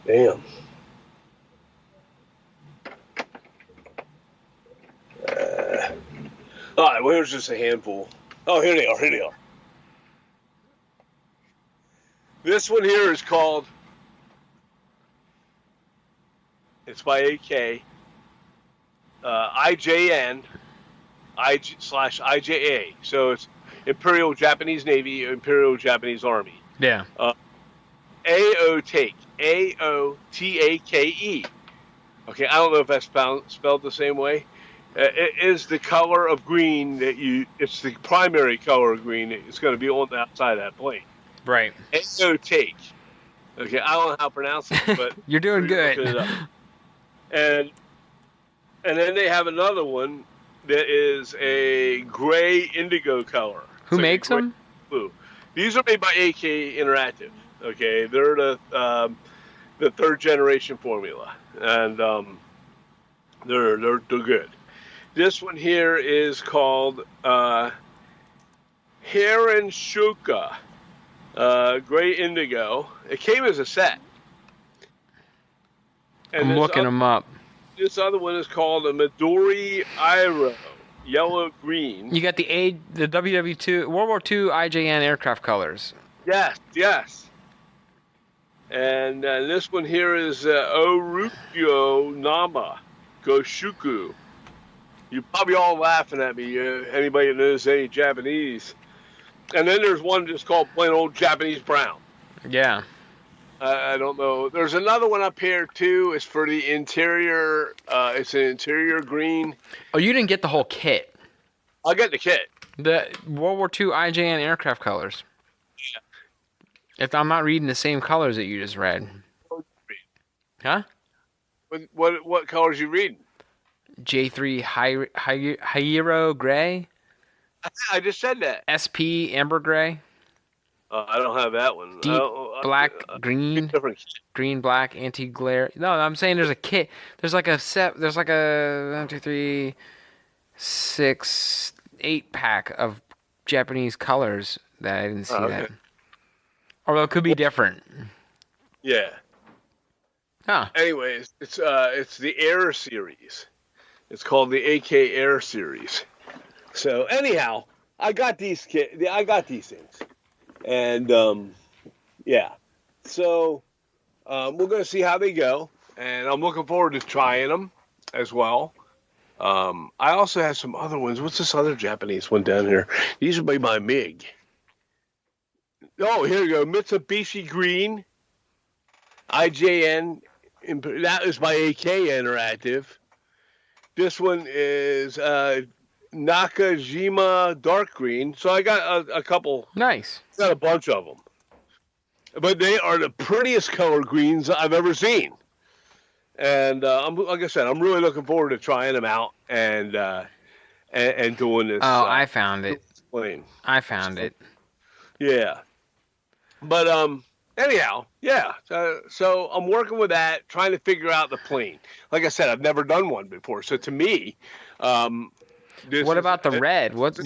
damn. All right, well, here's just a handful. Oh, here they are. Here they are. This one here is called. It's by AK. IJN /IJA. So it's Imperial Japanese Navy, Imperial Japanese Army. Yeah. AOTAKE. AOTAKE. Okay, I don't know if that's spelled the same way. It is the color of green it's the primary color of green that's going to be on the outside of that plane. Right. AOTAKE. Okay, I don't know how to pronounce it, but You're doing good. looking it up. And then they have another one that is a gray indigo color. Who makes them? Blue. These are made by AK Interactive. Okay, they're the third generation formula, and they're good. This one here is called Heron Shuka, gray indigo. It came as a set. And I'm looking them up. This other one is called a Midori Iro, yellow green. You got the WW2 World War II IJN aircraft colors. Yes. And this one here is Orukyo Nama Goshuku. You're probably all laughing at me, anybody that knows any Japanese. And then there's one just called plain old Japanese brown. Yeah. I don't know. There's another one up here, too. It's for the interior. It's an interior green. Oh, you didn't get the whole kit. I'll get the kit. The World War II IJN aircraft colors. Yeah. If I'm not reading the same colors that you just read. Huh? What colors you reading? J3 Hierro Gray. I just said that. SP Amber Gray. I don't have that one. Deep black, green, green, black, anti-glare. No, I'm saying there's a kit. There's like a set. There's like a 1, 2, 3, 6, 8 pack of Japanese colors that I didn't see that. Although it could be different. Yeah. Huh. Anyways, it's the Air series. It's called the AK Air series. So anyhow, I got these things. And, yeah. So, we're going to see how they go. And I'm looking forward to trying them as well. I also have some other ones. What's this other Japanese one down here? These are made by MiG. Oh, here we go. Mitsubishi Green. IJN. That is by AK Interactive. This one is, Nakajima dark green. So I got a couple. Nice. Got a bunch of them. But they are the prettiest color greens I've ever seen. And like I said, I'm really looking forward to trying them out and doing this. Oh, I found it. Plane. I found it. Yeah. But anyhow, yeah. So I'm working with that, trying to figure out the plane. Like I said, I've never done one before. So to me, what about the red? What's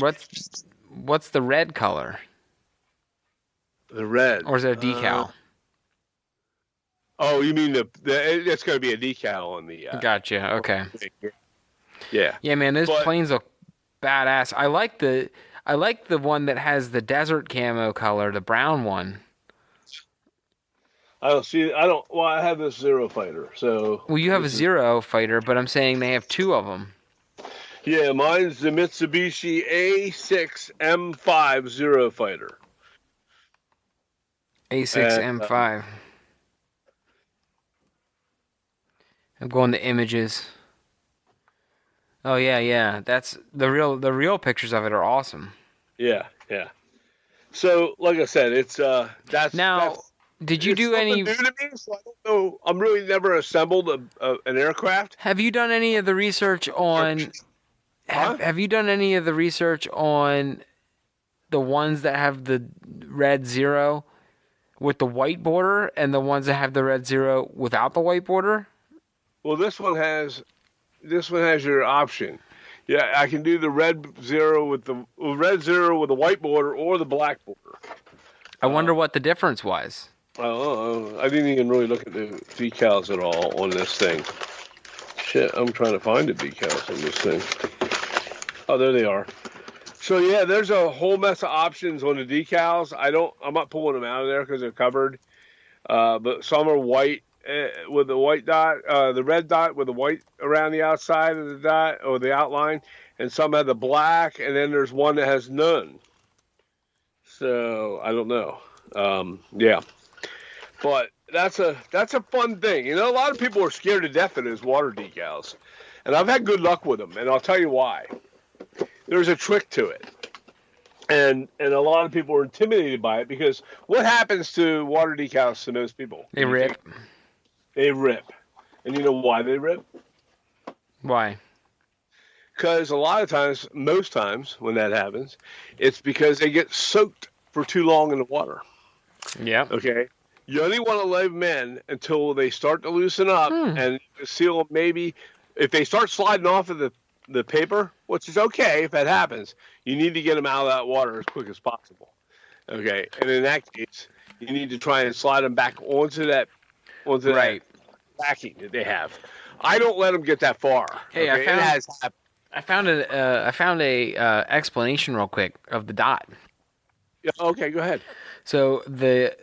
the red color? The red. Or is it a decal? Oh, you mean it's going to be a decal on the... Gotcha, okay. Yeah. Yeah, man, those planes look badass. I like the one that has the desert camo color, the brown one. I have this Zero fighter, so... Well, you have a Zero fighter, but I'm saying they have two of them. Yeah, mine's the Mitsubishi A6M5 Zero fighter. A6M5. I'm going to images. Oh yeah. That's the real pictures of it are awesome. Yeah, yeah. So, like I said, it's Now, did you it's do something any? new to me. So I don't know. I'm really never assembled an aircraft. Have you done any of the research on? Huh? Have you done any of the research on the ones that have the red zero with the white border, and the ones that have the red zero without the white border? Well, this one has your option. Yeah, I can do the red zero with the white border or the black border. I wonder what the difference was. I didn't even really look at the decals at all on this thing. Shit, I'm trying to find the decals on this thing. Oh, there they are. So yeah, there's a whole mess of options on the decals. I'm not pulling them out of there because they're covered. But some are white with the white dot, the red dot with the white around the outside of the dot or the outline, and some have the black, and then there's one that has none. So I don't know. Yeah, but that's a fun thing. A lot of people are scared to death of those water decals, and I've had good luck with them, and I'll tell you why. There's a trick to it. And a lot of people are intimidated by it because what happens to water decals to most people? They rip. They rip. And you know why they rip? Why? Because a lot of times, most times when that happens, it's because they get soaked for too long in the water. Yeah. Okay? You only want to leave them in until they start to loosen up and seal them maybe. If they start sliding off of the paper, which is okay if that happens, you need to get them out of that water as quick as possible. Okay? And in that case, you need to try and slide them back onto that backing that they have. I don't let them get that far. Hey, okay? I found a explanation real quick of the dot. Yeah, okay, go ahead. So the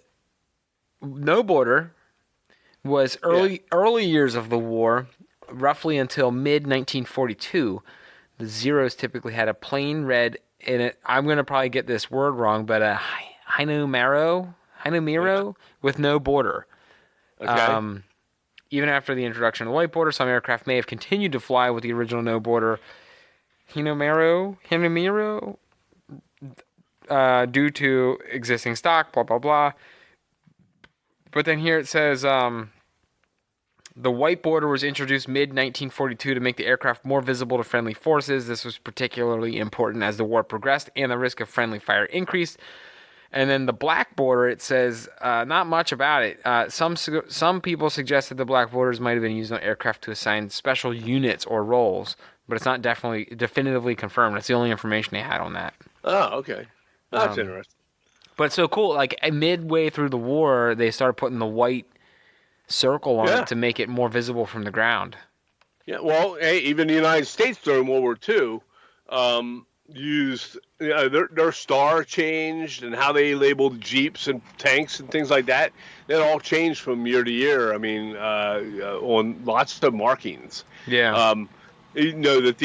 no border was early years of the war, roughly until mid 1942. The zeros typically had a plain red in it. I'm gonna probably get this word wrong, but a Hinomaro with no border. Okay. Even after the introduction of the white border, some aircraft may have continued to fly with the original no border Hinomaro, due to existing stock, blah, blah, blah. But then here it says the white border was introduced mid-1942 to make the aircraft more visible to friendly forces. This was particularly important as the war progressed and the risk of friendly fire increased. And then the black border, it says not much about it. Some people suggested the black borders might have been used on aircraft to assign special units or roles, but it's not definitively confirmed. That's the only information they had on that. Oh, okay. That's interesting. But it's so cool. Like midway through the war, they started putting the white circle on it to make it more visible from the ground. Yeah. Well, hey, even the United States during World War II used their star changed and how they labeled jeeps and tanks and things like that. That all changed from year to year. I mean, on lots of markings. Yeah. That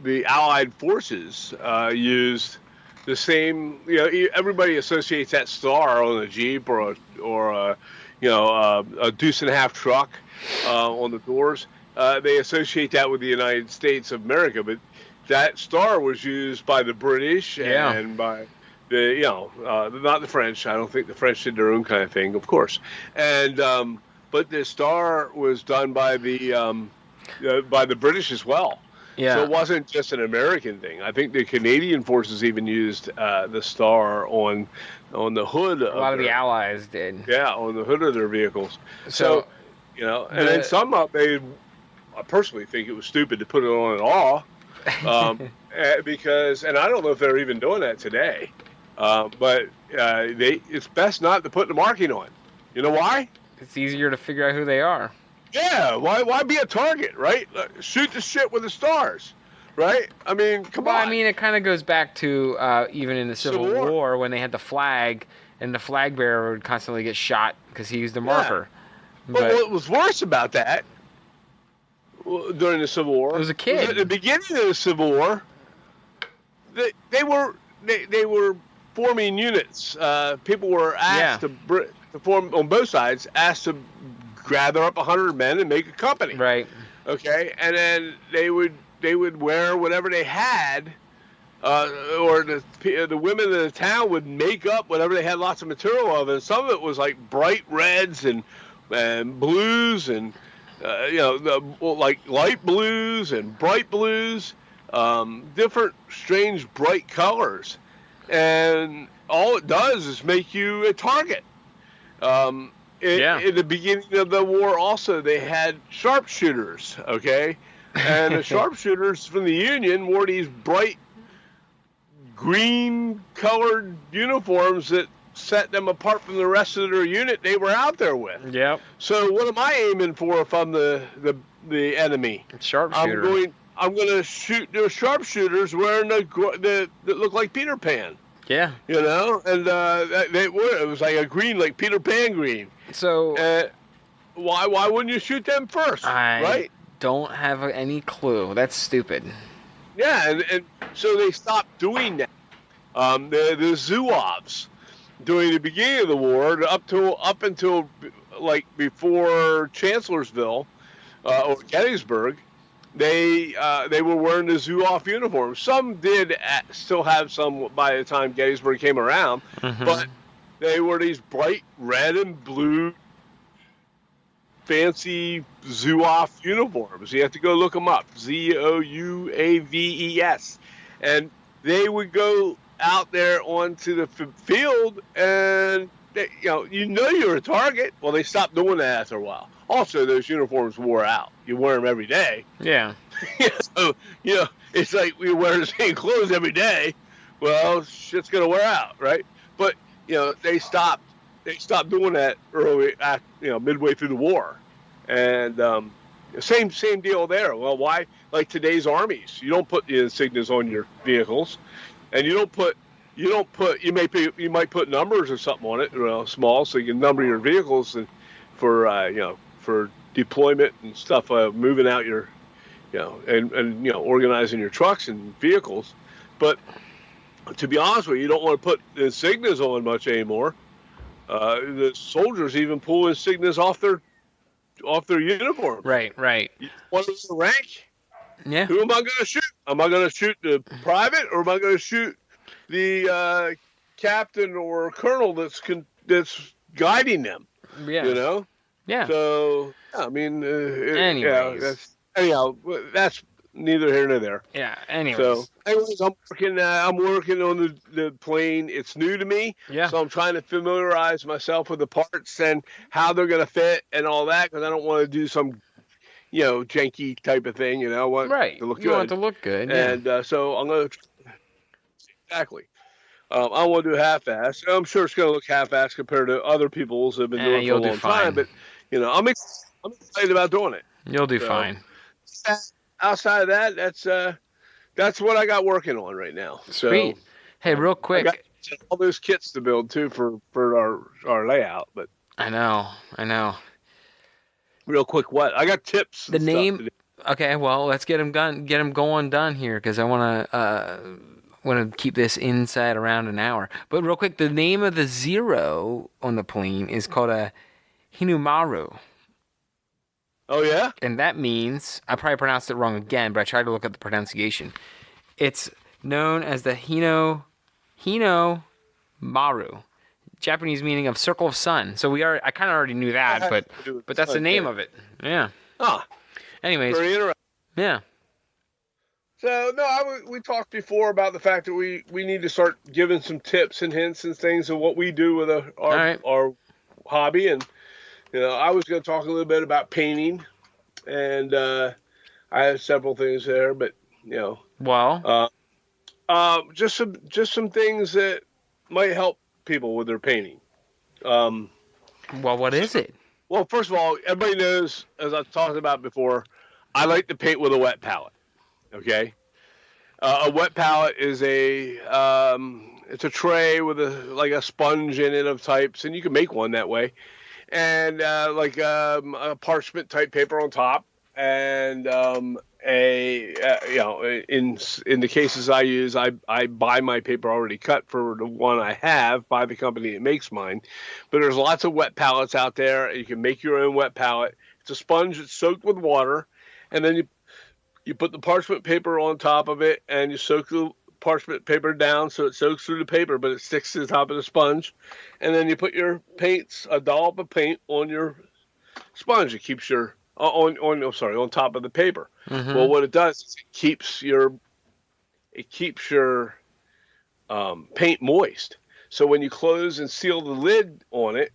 the Allied forces used the same. Everybody associates that star on a jeep or a deuce and a half truck on the doors. They associate that with the United States of America, but that star was used by the British and by not the French. I don't think the French did their own kind of thing, of course. And but the star was done by the British as well. Yeah. So it wasn't just an American thing. I think the Canadian forces even used the star on the hood. A lot of the Allies did. Yeah, on the hood of their vehicles. So and then some I personally think it was stupid to put it on at all. Because, and I don't know if they're even doing that today, but it's best not to put the marking on. You know why? It's easier to figure out who they are. Yeah, why be a target, right? Shoot the shit with the stars, right? I mean, come on. I mean, it kind of goes back to even in the Civil War when they had the flag, and the flag bearer would constantly get shot because he used the marker. But what was worse about that during the Civil War? It was a kid. At the beginning of the Civil War, they were forming units. People were asked to form on both sides, asked to gather up 100 men and make a company. Right. Okay, and then they would wear whatever they had, or the women in the town would make up whatever they had lots of material of, and some of it was like bright reds and blues and like light blues and bright blues, different strange bright colors, and all it does is make you a target. In the beginning of the war, also they had sharpshooters. Okay, and the sharpshooters from the Union wore these bright green colored uniforms that set them apart from the rest of their unit they were out there with. Yep. So what am I aiming for if I'm the enemy? Sharpshooter. I'm going to shoot the sharpshooters wearing that look like Peter Pan. Yeah. You know, and it was like a green, like Peter Pan green. So why wouldn't you shoot them first? I don't have any clue. That's stupid. Yeah, and so they stopped doing that. The Zouaves, during the beginning of the war, up until like before Chancellorsville or Gettysburg, they were wearing the Zouave uniform. Some did still have some by the time Gettysburg came around, but they were these bright red and blue, fancy Zouave uniforms. You have to go look them up. Zouaves, and they would go out there onto the field, and you're a target. Well, they stopped doing that after a while. Also, those uniforms wore out. You wear them every day. Yeah. So, it's like we wear the same clothes every day. Well, shit's gonna wear out, right? But they stopped doing that midway through the war, and same deal there. Well, why? Like today's armies, you don't put the insignias on your vehicles, and you might put numbers or something on it, small, so you can number your vehicles and for deployment and stuff, moving out your, and organizing your trucks and vehicles. But to be honest with you, you don't want to put insignias on much anymore. The soldiers even pull insignias off their uniform. Right. You want to the rank? Yeah. Who am I going to shoot? Am I going to shoot the private, or am I going to shoot the captain or colonel that's guiding them? Yeah. Yeah. So I mean, anyways, that's neither here nor there. Yeah. Anyways, I'm working on the plane. It's new to me. Yeah. So I'm trying to familiarize myself with the parts and how they're going to fit and all that, because I don't want to do some janky type of thing. I want to look good. You want it to look good. Yeah. And so I'm going to exactly. I want to do half-ass. I'm sure it's going to look half-ass compared to other people's that have been doing it for a long time. But I'm excited about doing it. You'll do fine. Outside of that, that's what I got working on right now. Sweet. So, hey, real quick, I got all those kits to build too for our layout. But I know. Real quick, what I got tips. The name. Okay, well, let's get them going done here, because I want to keep this inside around an hour. But real quick, the name of the zero on the plane is called a Hinumaru. Oh, yeah? And that means, I probably pronounced it wrong again, but I tried to look at the pronunciation. It's known as the Hinomaru, Japanese meaning of circle of sun. So I kind of already knew that, but that's the name of it. Yeah. Ah. Anyways. Very interesting. Yeah. So, no, we talked before about the fact that we need to start giving some tips and hints and things of what we do with our hobby. And, I was going to talk a little bit about painting. And I have several things there, but, Well. Just some things that might help people with their painting. Well, what is it? Well, first of all, everybody knows, as I've talked about before, I like to paint with a wet palette. Okay, a wet palette is it's a tray with a sponge in it of types, and you can make one that way, and a parchment type paper on top, and in the cases I use, I buy my paper already cut for the one I have by the company that makes mine. But there's lots of wet palettes out there. You can make your own wet palette. It's a sponge that's soaked with water, and then you put the parchment paper on top of it, and you soak the parchment paper down so it soaks through the paper, but it sticks to the top of the sponge. And then you put your paints, a dollop of paint on your sponge. It keeps your on top of the paper. Mm-hmm. Well, what it does is it keeps your paint moist. So when you close and seal the lid on it,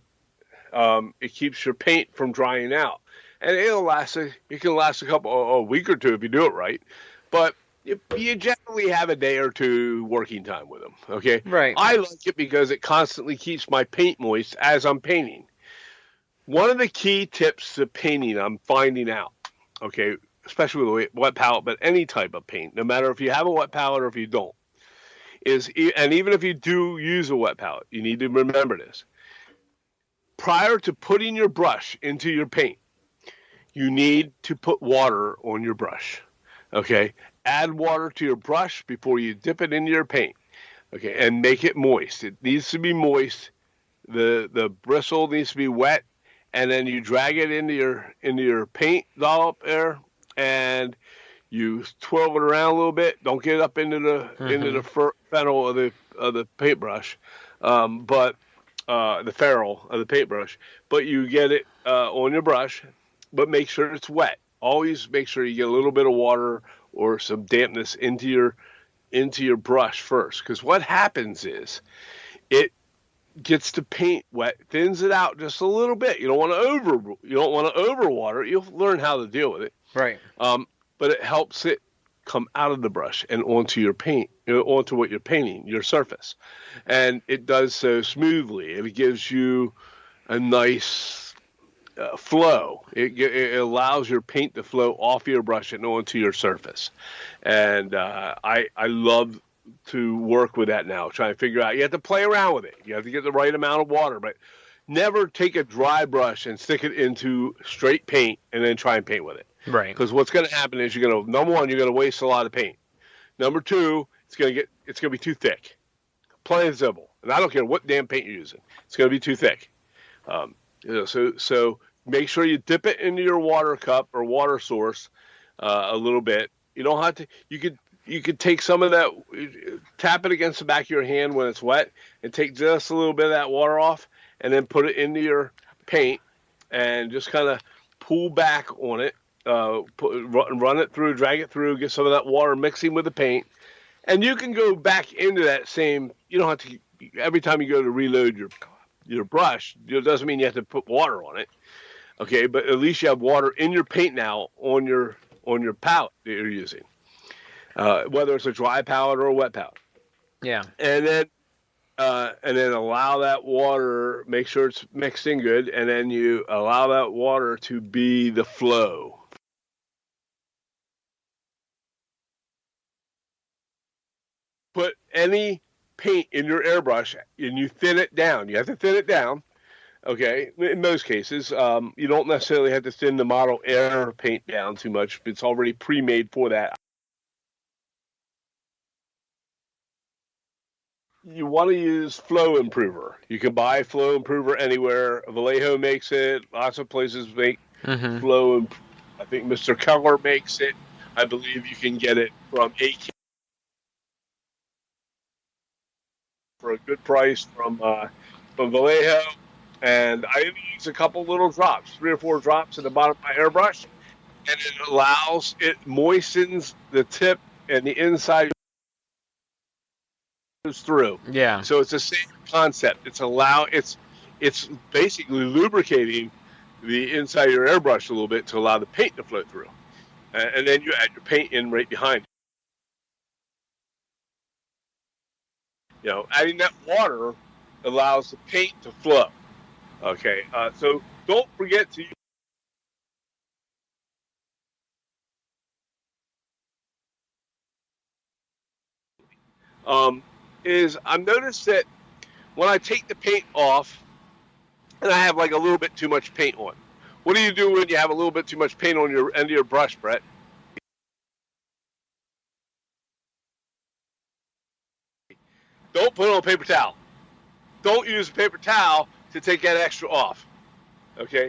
it keeps your paint from drying out, and it can last a week or two if you do it right. But you generally have a day or two working time with them. Okay, Right. I like it because it constantly keeps my paint moist as I'm painting. One of the key tips to painting I'm finding out, okay, especially with a wet palette, but any type of paint, no matter if you have a wet palette or if you don't, and even if you do use a wet palette, you need to remember this. Prior to putting your brush into your paint, you need to put water on your brush. Okay? Add water to your brush before you dip it into your paint. Okay, and make it moist. It needs to be moist. The bristle needs to be wet, and then you drag it into your paint dollop there, and you twirl it around a little bit. Don't get up into the fennel of the paintbrush, but the ferrule of the paintbrush. But you get it on your brush, but make sure it's wet. Always make sure you get a little bit of water or some dampness into your brush first, because what happens is it gets the paint wet, thins it out just a little bit. You don't want to overwater it. You'll learn how to deal with it. Right. But it helps it come out of the brush and onto your paint, onto what you're painting, your surface. And it does so smoothly. It gives you a nice flow. It allows your paint to flow off your brush and onto your surface. And I love to work with that now, try and figure out. You have to play around with it. You have to get the right amount of water, but never take a dry brush and stick it into straight paint and then try and paint with it. Right. Because what's going to happen is number one, you're going to waste a lot of paint. Number two, it's going to be too thick. Plain and simple. And I don't care what damn paint you're using. It's going to be too thick. So make sure you dip it into your water cup or water source a little bit. You don't have to. You could take some of that, tap it against the back of your hand when it's wet, and take just a little bit of that water off, and then put it into your paint, and just kind of pull back on it. Run it through, drag it through, get some of that water mixing with the paint, and you can go back into that same. You don't have to every time you go to reload your brush. It doesn't mean you have to put water on it, okay? But at least you have water in your paint now on your palette that you're using, whether it's a dry palette or a wet palette. Yeah. And then allow that water. Make sure it's mixed in good, and then you allow that water to be the flow. Put any paint in your airbrush and you thin it down. You have to thin it down, okay? In most cases, you don't necessarily have to thin the model air paint down too much. It's already pre-made for that. You want to use Flow Improver. You can buy Flow Improver anywhere. Vallejo makes it. Lots of places make Flow Improver. I think Mr. Keller makes it. I believe you can get it from AK for a good price from Vallejo, and I use a couple little drops, 3 or 4 drops at the bottom of my airbrush, and it moistens the tip and the inside goes through. Yeah. So it's the same concept. It's basically lubricating the inside of your airbrush a little bit to allow the paint to flow through, and then you add your paint in right behind it. Adding that water allows the paint to flow. Okay, so don't forget to I've noticed that when I take the paint off and I have like a little bit too much paint on. What do you do when you have a little bit too much paint on your end of your brush, Brett? Don't put it on a paper towel. Don't use a paper towel to take that extra off. Okay?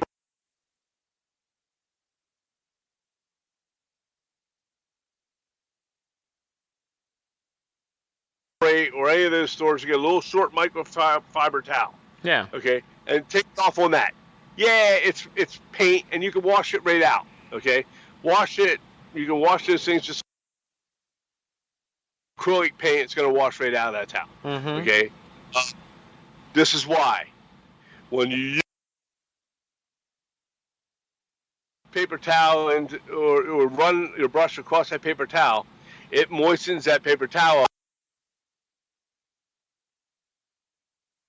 of those stores, you get a little short microfiber towel. Yeah. Okay, and take it off on that. Yeah, it's paint, and you can wash it right out. Okay, wash it. You can wash those things just acrylic paint. It's going to wash right out of that towel. Mm-hmm. Okay, this is why when you use paper towel or run your brush across that paper towel, it moistens that paper towel.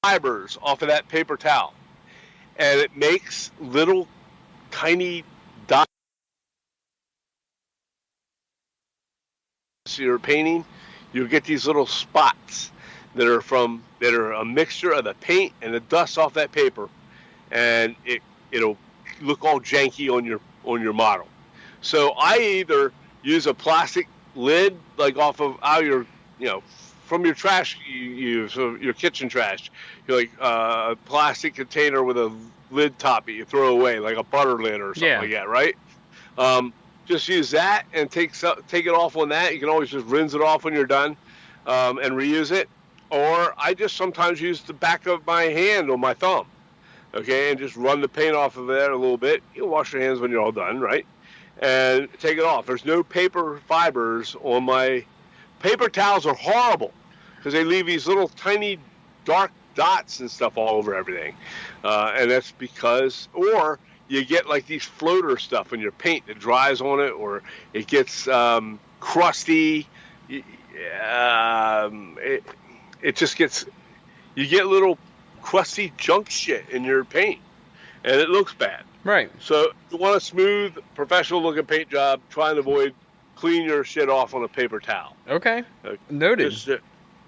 Fibers off of that paper towel, and it makes little tiny dots. You're painting, you'll get these little spots that are a mixture of the paint and the dust off that paper, and it'll look all janky on your model. So I either use a plastic lid, like off of out your from your trash, your kitchen trash, like a plastic container with a lid top that you throw away, like a butter lid or something like that, right? Just use that and take it off on that. You can always just rinse it off when you're done, and reuse it. Or I just sometimes use the back of my hand on my thumb, okay, and just run the paint off of there a little bit. You'll wash your hands when you're all done, right? And take it off. There's no paper fibers on my paper towels. Are horrible because they leave these little tiny dark dots and stuff all over everything, and that's because or you get like these floater stuff in your paint that dries on it, or it gets crusty. It just gets, you get little crusty junk shit in your paint, and it looks bad. Right. So you want a smooth, professional-looking paint job, try and avoid clean your shit off on a paper towel. Okay. Noted.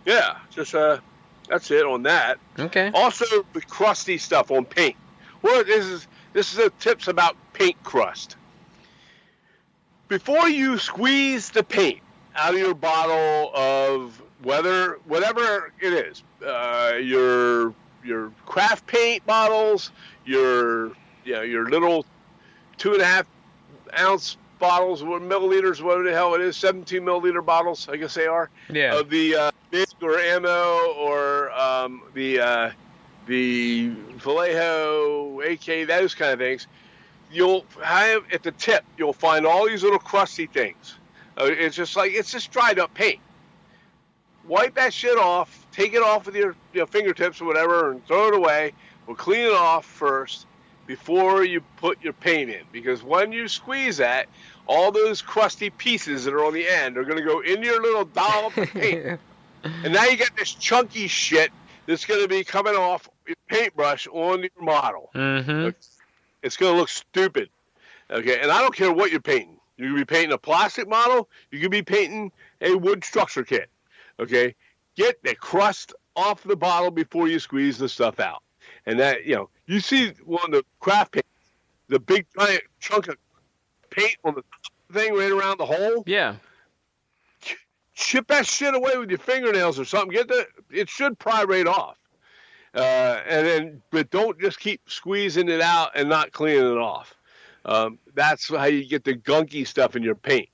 That's it on that. Okay. Also, the crusty stuff on paint. Well, this is the tips about paint crust. Before you squeeze the paint out of your bottle of whatever it is, your craft paint bottles, your little 2.5 ounce bottles, milliliters, whatever the hell it is, 17 milliliter bottles, I guess they are. Yeah. Of the big or ammo or the Vallejo, AK, those kind of things. You'll have at the tip, you'll find all these little crusty things. It's just dried up paint. Wipe that shit off, take it off with your fingertips or whatever, and throw it away. We'll clean it off first before you put your paint in, because when you squeeze that, all those crusty pieces that are on the end are going to go in your little dollop of paint. And now you got this chunky shit that's going to be coming off your paintbrush on your model. Mm-hmm. It's going to look stupid. Okay, and I don't care what you're painting. You can be painting a plastic model. You can be painting a wood structure kit. Okay, get the crust off the bottle before you squeeze the stuff out. And that, you see one of the craft paint, the big giant chunk of paint on the top of the thing right around the hole. Yeah. Chip that shit away with your fingernails or something. It should pry right off. But don't just keep squeezing it out and not cleaning it off. That's how you get the gunky stuff in your paint.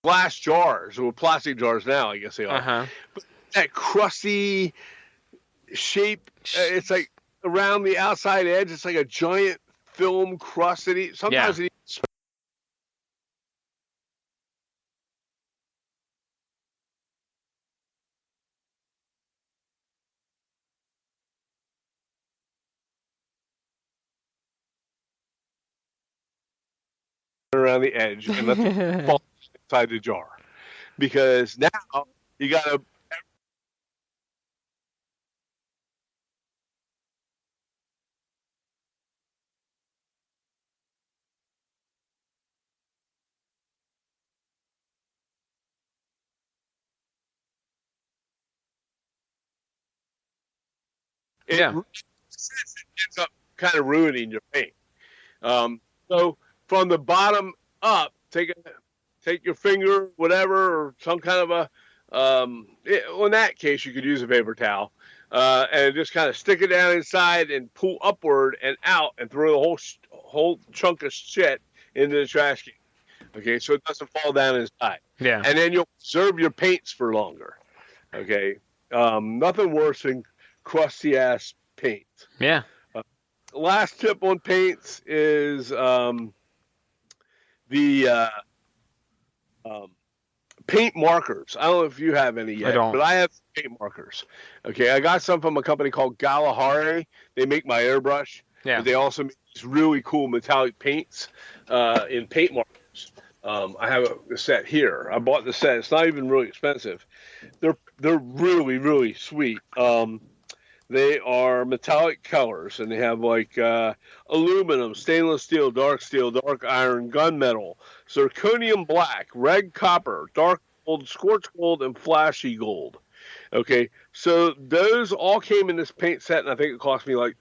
Glass jars or plastic jars now, I guess they are. Uh-huh. But that crusty shape, it's like around the outside edge, it's like a giant film crust. Sometimes it around the edge and let it fall inside the jar, because now you got to it ends up kind of ruining your paint. So from the bottom up, take your finger, whatever, or some kind of a. In that case, you could use a paper towel, and just kind of stick it down inside and pull upward and out, and throw the whole chunk of shit into the trash can. Okay, so it doesn't fall down inside. Yeah. And then you'll preserve your paints for longer. Okay. Nothing worse than crusty ass paint. Yeah. Last tip on paints is the paint markers. I don't know if you have any yet, I don't. but I have paint markers. Okay, I got some from a company called Galahari. They make my airbrush. Yeah. But they also make these really cool metallic paints in paint markers. I have a set here. I bought the set. It's not even really expensive. They're really, really sweet. They are metallic colors, and they have like aluminum, stainless steel, dark iron, gunmetal, zirconium black, red copper, dark gold, scorched gold, and flashy gold. Okay, so those all came in this paint set, and I think it cost me like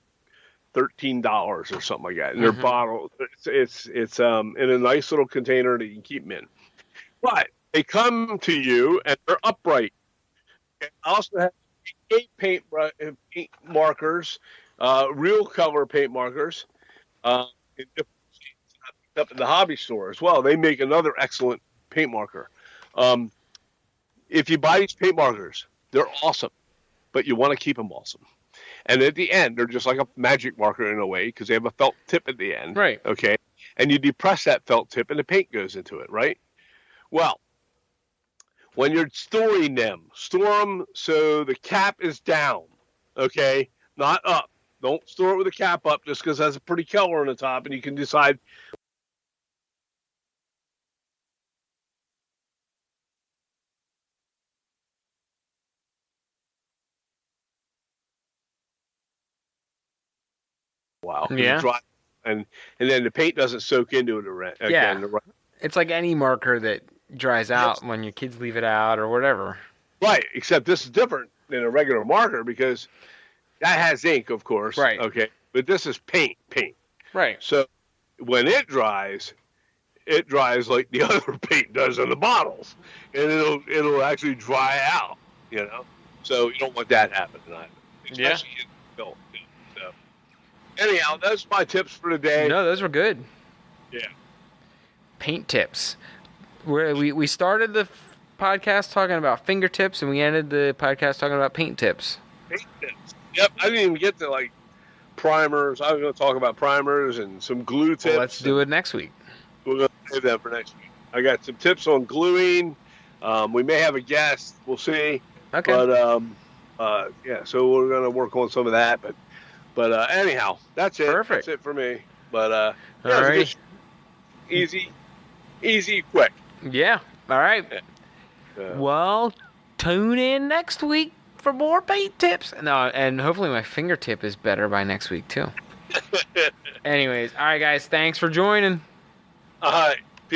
$13 or something like that. And they're bottled. It's in a nice little container that you can keep them in. But they come to you and they're upright. And I also have paint markers, real color paint markers, in different shades. I picked up in the hobby store as well. They make another excellent paint marker. If you buy these paint markers, they're awesome, but you want to keep them awesome. And at the end, they're just like a magic marker in a way because they have a felt tip at the end. Right. Okay. And you depress that felt tip and the paint goes into it, right? Well, when you're storing them, store them so the cap is down, okay? Not up. Don't store it with the cap up just because it has a pretty color on the top and you can decide. Wow. Yeah. Dry, and then the paint doesn't soak into it again. Yeah. It's like any marker that dries out when your kids leave it out or whatever. Right, except this is different than a regular marker because that has ink, of course. Right. Okay, but this is paint. Right. So when it dries like the other paint does in the bottles, and it'll actually dry out. You know, so you don't want that happening either. Especially in milk. So anyhow, that's my tips for today. No, those were good. Yeah. Paint tips. We started the podcast talking about fingertips, and we ended the podcast talking about paint tips. Paint tips. Yep, I didn't even get to like primers. I was going to talk about primers and some glue tips. Well, let's do it next week. We're going to save that for next week. I got some tips on gluing. We may have a guest. We'll see. Okay. But yeah, so we're going to work on some of that. But anyhow, that's it. Perfect. That's it for me. But yeah, all right. Easy, quick. Yeah. All right. Yeah. Well, tune in next week for more paint tips. No, and hopefully my fingertip is better by next week too. Anyways, all right, guys. Thanks for joining. All right.